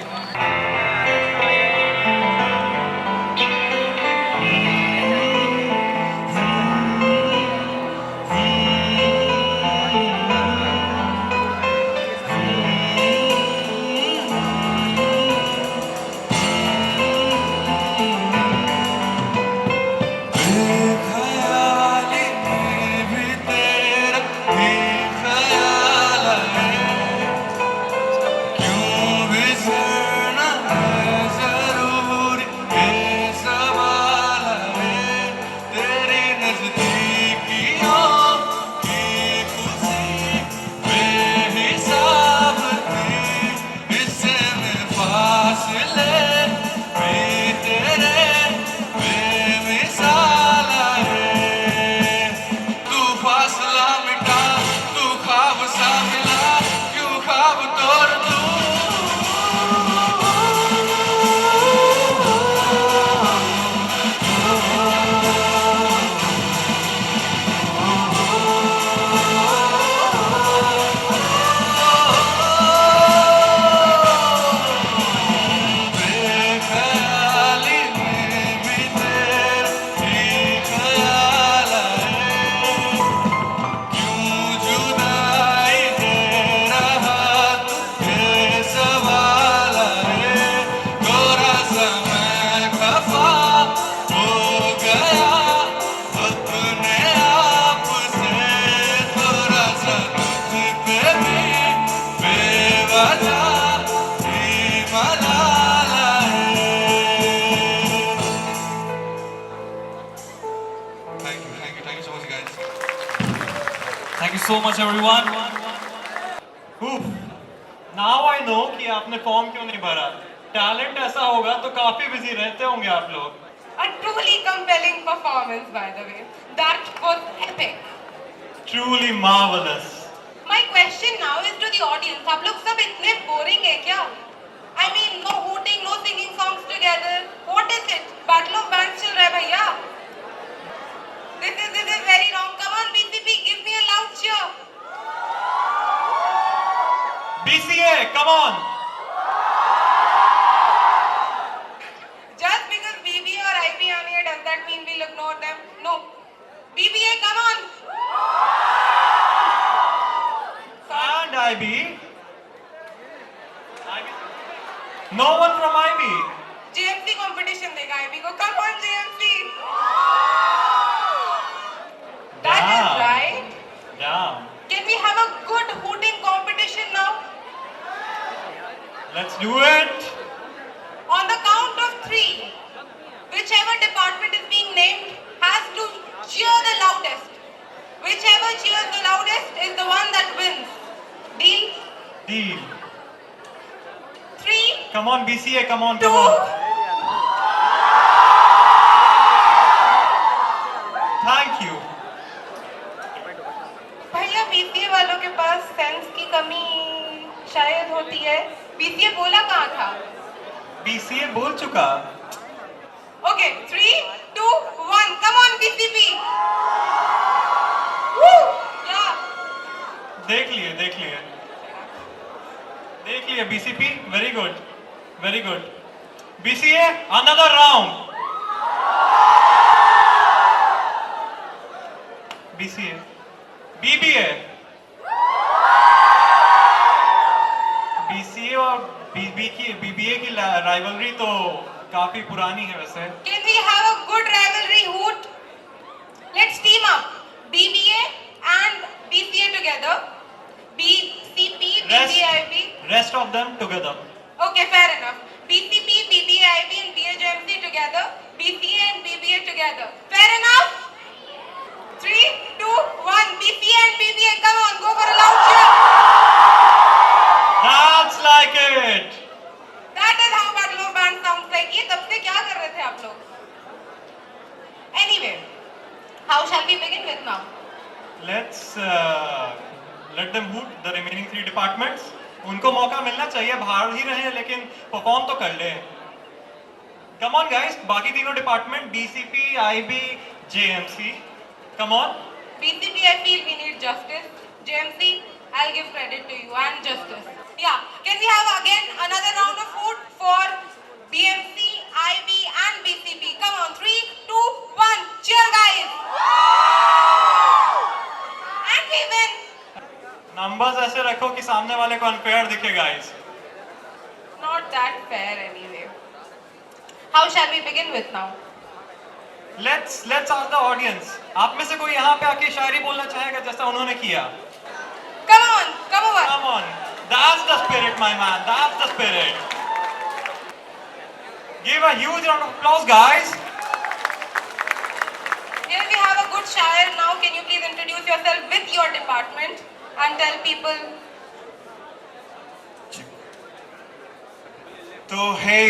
राजा Malala Thank you so much guys. Thank you so much everyone. Oof. Now I know कि आपने फॉर्म क्यों नहीं भरा. टैलेंट ऐसा होगा तो काफी बिजी रहते होंगे आप लोग. A truly compelling performance, by the way. That was epic. Truly marvelous. My question now is to the audience. आप लोग सब इतने boring है क्या? I mean, no hooting, no singing songs together. What is it? Battle of Bands चल रहा है भैया. This is very wrong. Come on, BCP, give me a loud cheer. BCA, come on. Just because BBA or IB are here, does that mean we'll ignore them? No. BBA, come on. And IB. No one from IB. JMC competition देगा IB को. Come on, JMC. That is Damn. right. Damn. Can we have a good hooting competition now? Let's do it. On the count of 3, whichever department is being named has to cheer the loudest. Whichever cheers the loudest is the one that wins. Deal? Deal. 3, Come on, BCA, come on, 2, come on. Thank you. भैया BCA वालों के पास sense की कमी शायद होती है. BCA बोला कहाँ था? BCA बोल चुका. Okay, 3, 2, 1. Come on, BCP. Woo! Yeah. देख लिए, देख लिए. देख लिए BCP. Very good. Very good. BCA, another round. BCA. BBA. BCA और BBA की राइवलरी तो काफी पुरानी है वैसे. Can we have a good rivalry hoot? Let's team up. BBA and BCA together. BCP, BBIB. Rest of them together. Okay, fair enough. BCP, BBIB and BHMC together. BCA and BBA together. Fair enough? 3, 2, 1. BCA and BBA, come on, go for a loud cheer. That's like it. That is how Battle of Bands sounds like. ये तब से क्या कर रहे थे आप लोग? Anyway, how shall we begin with now? Let's let them hoot the remaining 3 departments. उनको मौका मिलना चाहिए. बाहर ही रहे लेकिन परफॉर्म तो कर ले. Come on guys, बाकी तीनों department BCP, IB, JMC. Come on. BCP, I feel we need justice. JMC, I'll give credit to you and justice. Yeah, can we have again another round of food for BMC, IB and BCP? Come on, 3, 2, 1, cheer guys! And we win! Numbers ऐसे रखो कि सामने वाले को unfair दिखे guys. Not that fair anyway. How shall we begin with now? Let's ask the audience. आप में से कोई यहाँ पे आके शायरी बोलना चाहेगा जैसा उन्होंने किया? Come on, come over. Come on. That's the spirit, my man. That's the spirit. Give a huge round of applause, guys. Here we have a good shayer now. Can you please introduce yourself with your department and tell people? तो hey,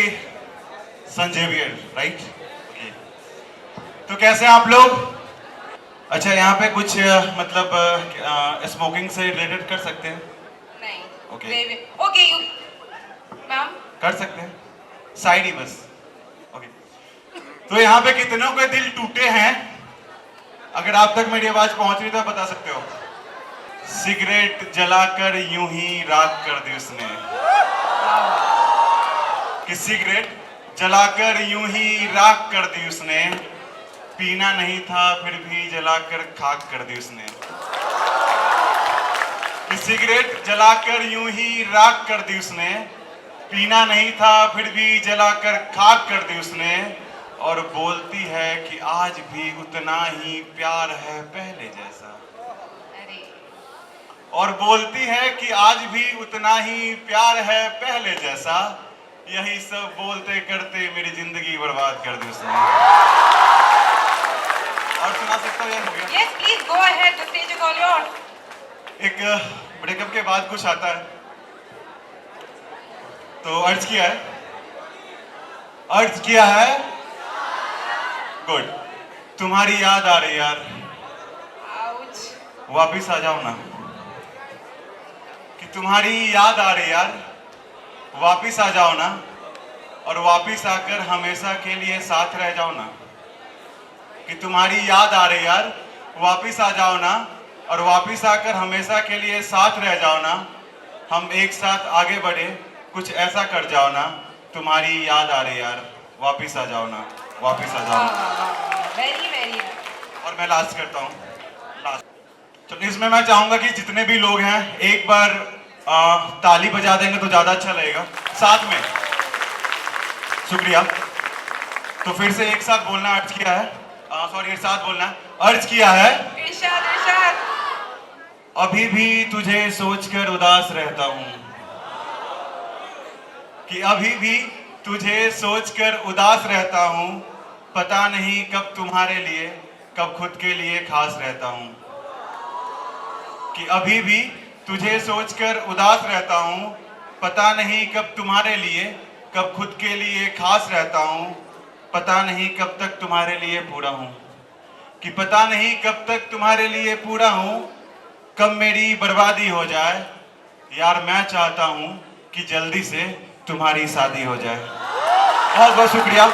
संजेवियर, right? तो कैसे हैं आप लोग? अच्छा, यहाँ पे कुछ मतलब स्मोकिंग से रिलेटेड कर सकते हैं? नहीं. Okay. Okay, you, ma'am. कर सकते हैं. साइड ही बस. ओके. तो यहाँ पे कितनों के दिल टूटे हैं? अगर आप तक मेरी आवाज पहुंच रही तो आप बता सकते हो. सिगरेट जलाकर यूं ही राख कर दी उसने. कि सिगरेट जलाकर यूं ही राख कर दी उसने. पीना नहीं था फिर भी जलाकर खाक कर दी उसने. कि सिगरेट जलाकर यूं ही राख कर दी उसने. पीना नहीं था फिर भी जलाकर खाक कर दी उसने. और बोलती है कि आज भी उतना ही प्यार है पहले जैसा. अरे और बोलती है कि आज भी उतना ही प्यार है पहले जैसा। यही सब बोलते करते मेरी जिंदगी बर्बाद कर दी उसने। और सुना सकता हूँ? हो गया? Yes, please go ahead. The stage is all yours. एक ब्रेकअप के बाद कुछ आता है तो अर्ज किया है, अर्ज किया है, गुड। तुम्हारी याद आ रही यार, Ouch. वापिस आ जाओ ना। कि तुम्हारी याद आ रही यार, वापिस आ जाओ ना, और वापिस आकर हमेशा के लिए साथ रह जाओ ना। कि तुम्हारी याद आ रही यार, वापिस आ जाओ ना, और वापिस आकर हमेशा के लिए साथ रह जाओ ना। हम एक साथ आगे बढ़े, कुछ ऐसा कर जाओ ना। तुम्हारी याद आ रही यार, वापिस आ जाओ ना, वापिस आ जाओ ना। Very, very. और मैं लास्ट करता हूँ, लास्ट। तो इसमें मैं चाहूंगा कि जितने भी लोग हैं एक बार ताली बजा देंगे तो ज्यादा अच्छा लगेगा साथ में। शुक्रिया। तो फिर से एक साथ बोलना अर्ज किया है, सॉरी एक साथ बोलना है, अर्ज किया है। इरशाद, इरशाद। अभी भी तुझे सोचकर उदास रहता हूँ। कि अभी भी तुझे सोचकर उदास रहता हूँ। पता नहीं कब तुम्हारे लिए, कब खुद के लिए खास रहता हूँ। कि अभी भी तुझे सोचकर उदास रहता हूँ। पता नहीं कब तुम्हारे लिए, कब खुद के लिए खास रहता हूँ। पता नहीं कब तक तुम्हारे लिए पूरा हूँ। कि पता नहीं कब तक तुम्हारे लिए पूरा हूँ। कब मेरी बर्बादी हो जाए। यार मैं चाहता हूँ कि जल्दी से तुम्हारी शादी हो जाए। बहुत बहुत शुक्रिया।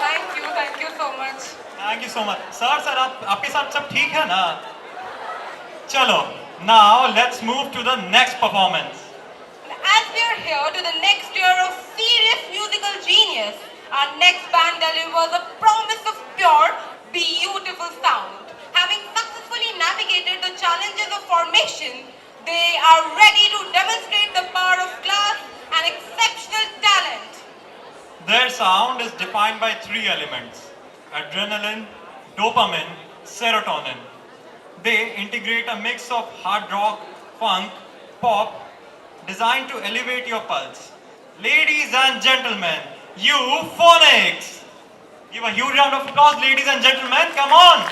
Thank you so much. Thank you so much. Sir आपके साथ सब ठीक है ना? चलो, now let's move to the next performance. As we are here to the next year of serious musical genius, our next band delivers a promise of pure, beautiful sound. Having successfully navigated the challenges of formation, they are ready to demonstrate the power of class and exceptional talent. Their sound is defined by three elements: adrenaline, dopamine, serotonin. They integrate a mix of hard rock, funk, pop, designed to elevate your pulse. Ladies and gentlemen, Euphonics! Give a huge round of applause, ladies and gentlemen, come on!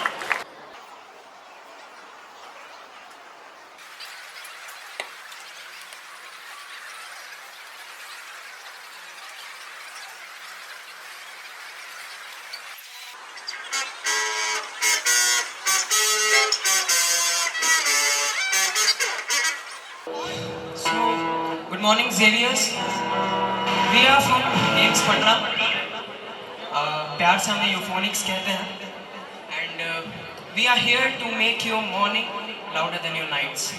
Good morning, Xaviers. We are from AIMS Patna. प्यार से हमें यूफोनिक्स कहते हैं. And we are here to make your morning louder than your nights.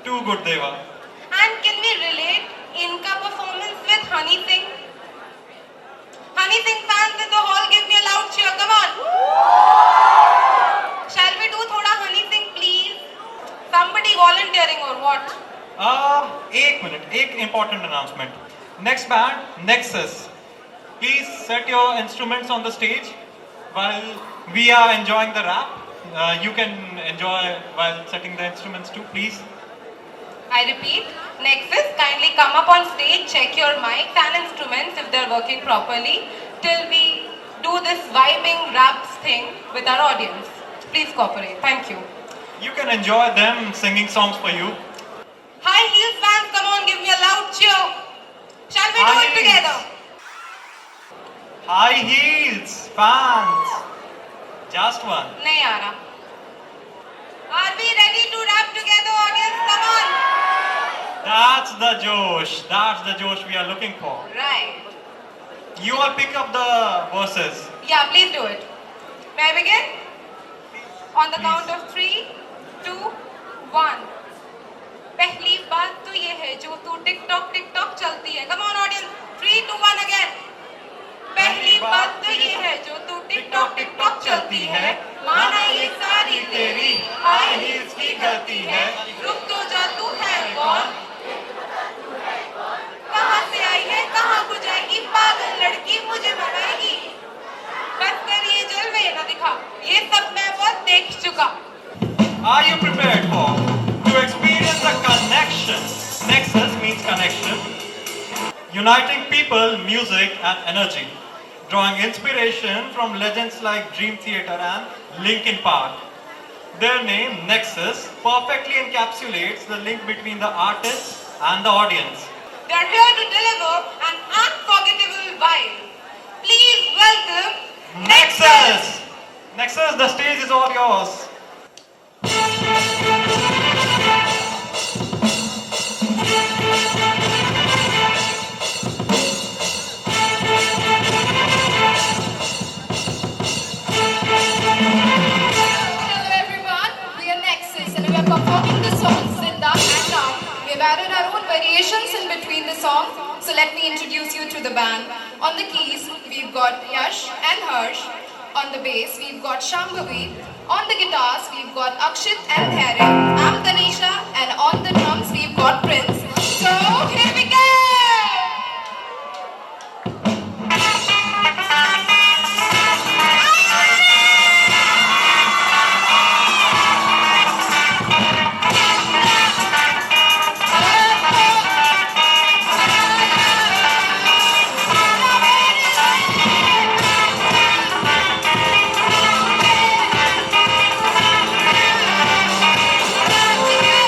Too good, Deva. And can we relate Inka performance with Honey Singh? Honey Singh fans in the hall, give me a loud cheer. Come on. Shall we do thoda Honey Singh, please? Somebody volunteering or what? एक minute, एक important announcement. Next band, Nexus. Please set your instruments on the stage while we are enjoying the rap. You can enjoy while setting the instruments too, please. I repeat, Nexus, kindly come up on stage, check your mics and instruments if they're working properly till we do this vibing raps thing with our audience. Please cooperate. Thank you. You can enjoy them singing songs for you. High heels fans, come on, give me a loud cheer. Shall we do High it heels. together? High heels, fans. Just one. Nahi aa raha. Are we ready to rap together, audience? Come on. That's the Josh. That's the Josh we are looking for. Right. You all pick up the verses. Yeah, please do it. May I begin? On the count of 3, 2, 1. पहली बात तो ये है जो तू TikTok TikTok चलती है. Come on audience. 3, 2, 1 again. पहली बात तो ये है जो तू टिकटॉक टिकटॉक चलती है. माना ये सारी तेरी हाई हील्स की गलती है. रुक तो जा, तू है कौन? कहाँ से आई है, कहाँ को जाएगी? पागल लड़की मुझे बनाएगी. बस कर ये जलवे ना दिखा. ये सब मैं बहुत देख चुका. Are you prepared for to experience the connection? Nexus means connection, uniting people, music, and energy, drawing inspiration from legends like Dream Theater and Linkin Park. Their name, Nexus, perfectly encapsulates the link between the artist and the audience. They are here to deliver an unforgettable vibe. Please welcome Nexus! Nexus, the stage is all yours. Hello everyone, we are Nexus and we are performing the song Zinda and Now. We have added our own variations in between the song, so let me introduce you to the band. On the keys, we've got Yash and Harsh. On the bass, we've got Shambhavi. On the guitars, we've got Akshit and Thare. I'm Tanisha, and on the drums, we've got Prince. So, here we go! Together.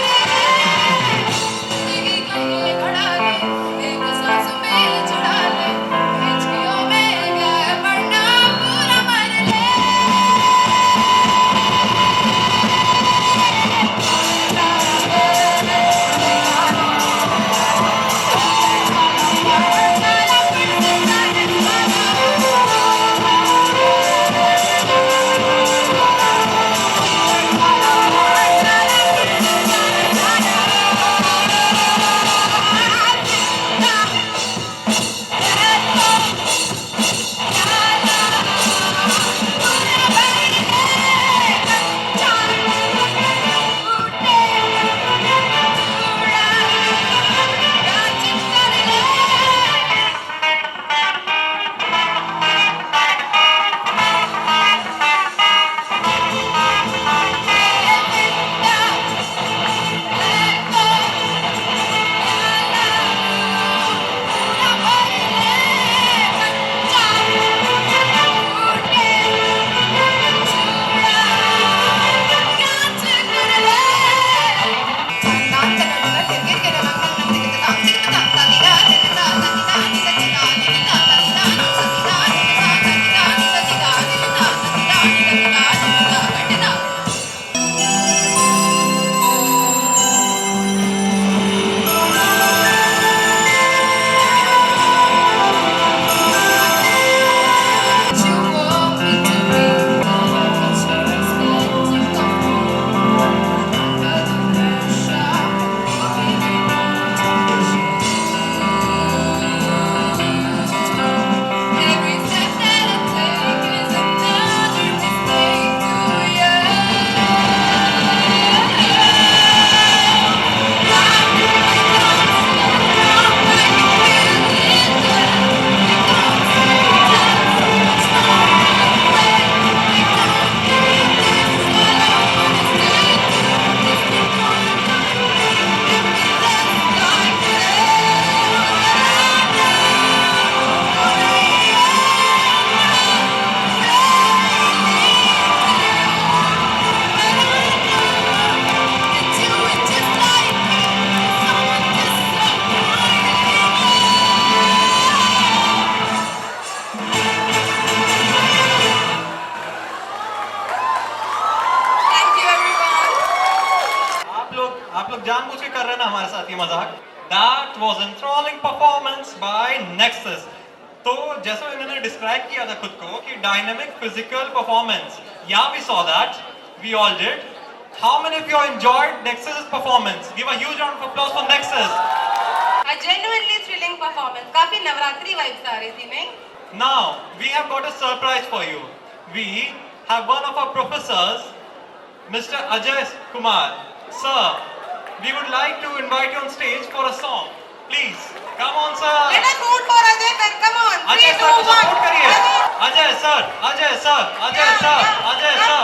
जानबूझ के कर रहे हैं ना हमारे साथ ये मजाक. That was enthralling performance by Nexus. तो जैसे इन्होंने डिस्क्राइब किया था खुद को कि डायनामिक फिजिकल परफॉर्मेंस, या we saw that, we all did. How many of you enjoyed Nexus's performance? Give a huge round of applause for Nexus. A genuinely thrilling performance. काफी नवरात्रि vibes आ रही थी नहीं? Now we have got a surprise for you. We have one of our professors, Mr. Ajay Kumar. Sir, we would like to invite you on stage for a song. Please, come on, sir. Let us vote for Ajay sir. Come on. Ajay 3, sir 2, को 1. support करिए. Ajay sir, Ajay sir, Ajay sir, Ajay sir.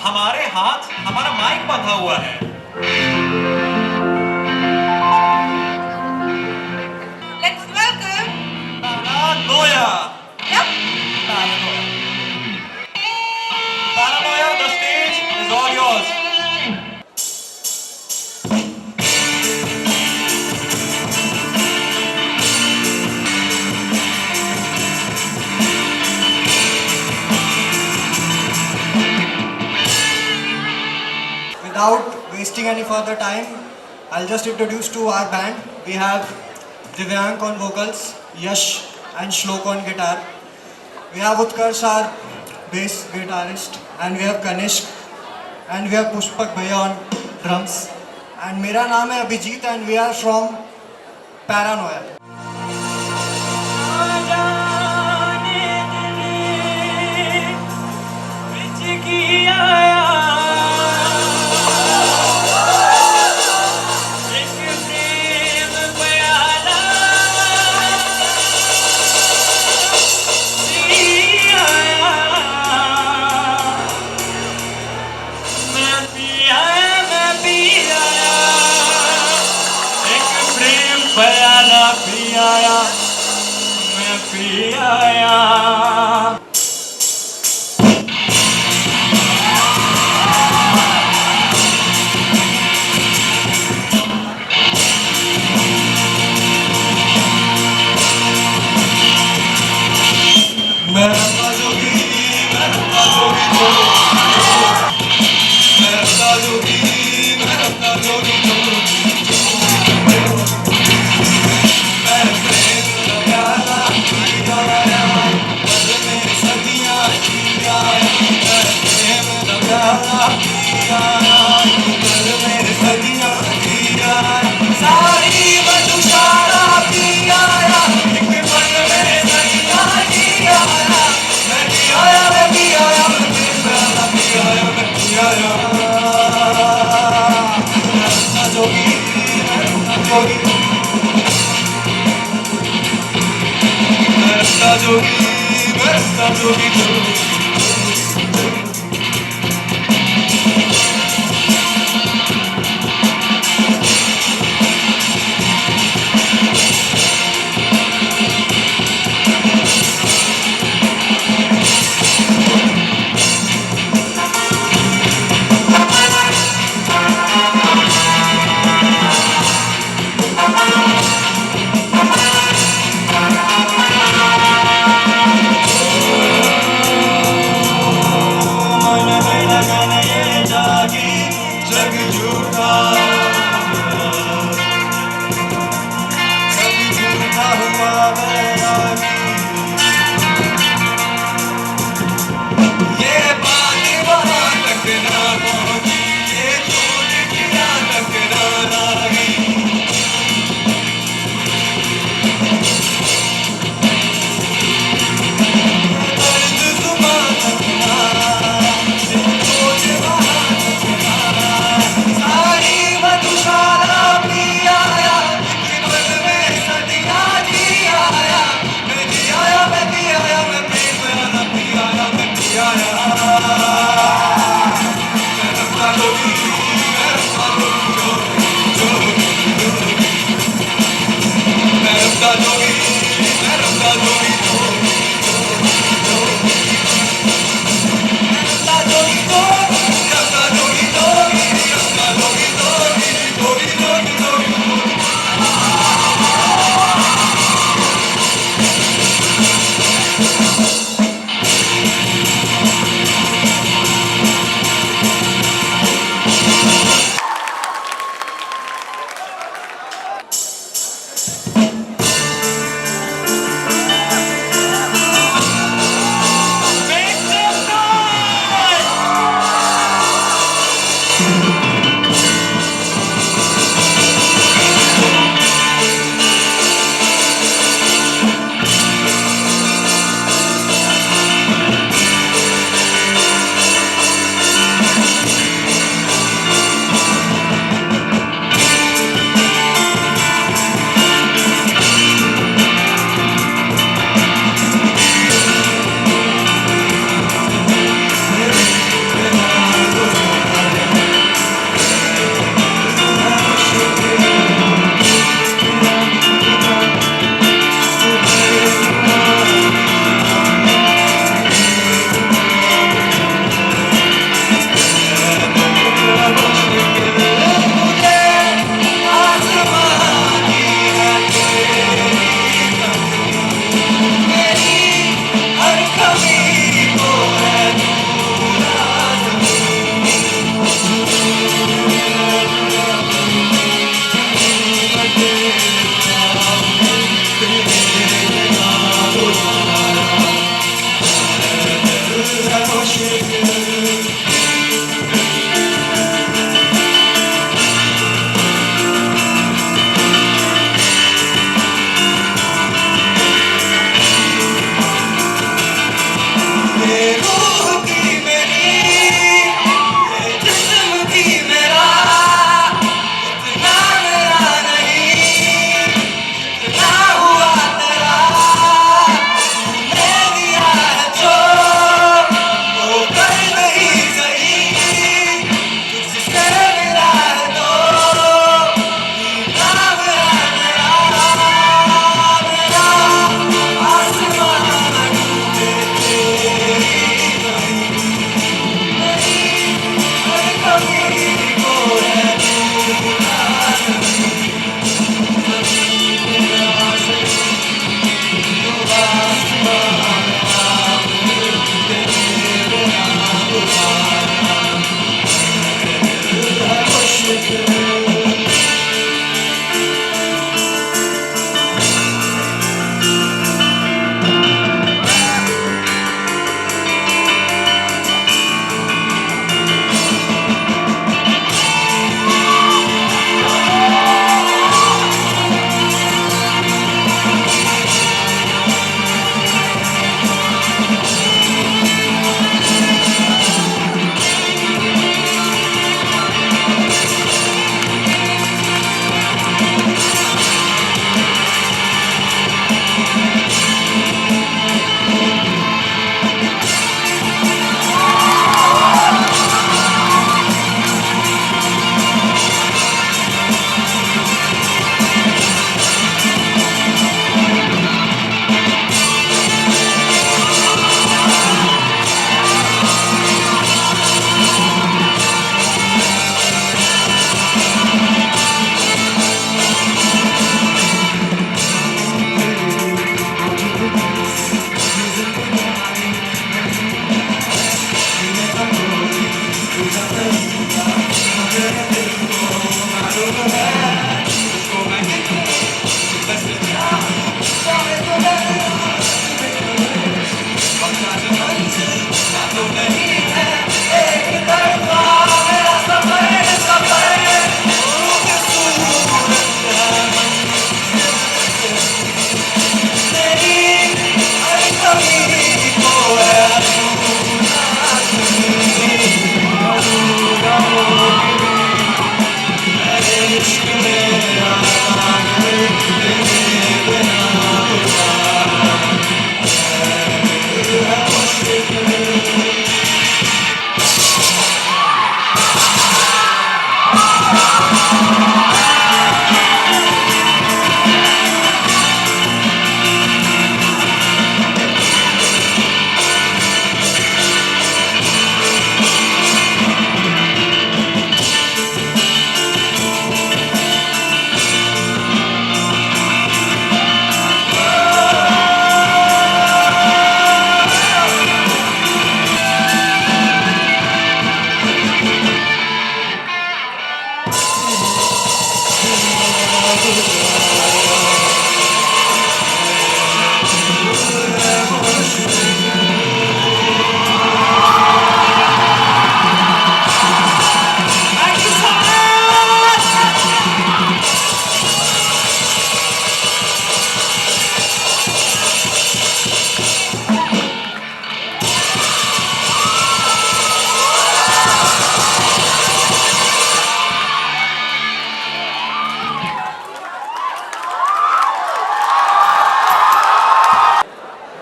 हमारे हाथ, हमारा mic बंधा हुआ है. Let's welcome. Paranoia. Yep. Paranoia, the stage is all yours. Without wasting any further time, I'll just introduce to our band. We have Divyank on vocals, Yash and Shlok on guitar. We have Utkarsh, our bass guitarist, and we have Kanishk, and we have Pushpak Bhaiya on drums. And मेरा नाम है Abhijit and we are from Paranoia.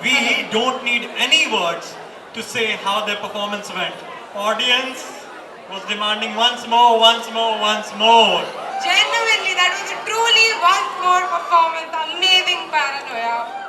We don't need any words to say how their performance went. Audience was demanding once more, once more, once more. Genuinely, that was a truly once more performance. Amazing Paranoia.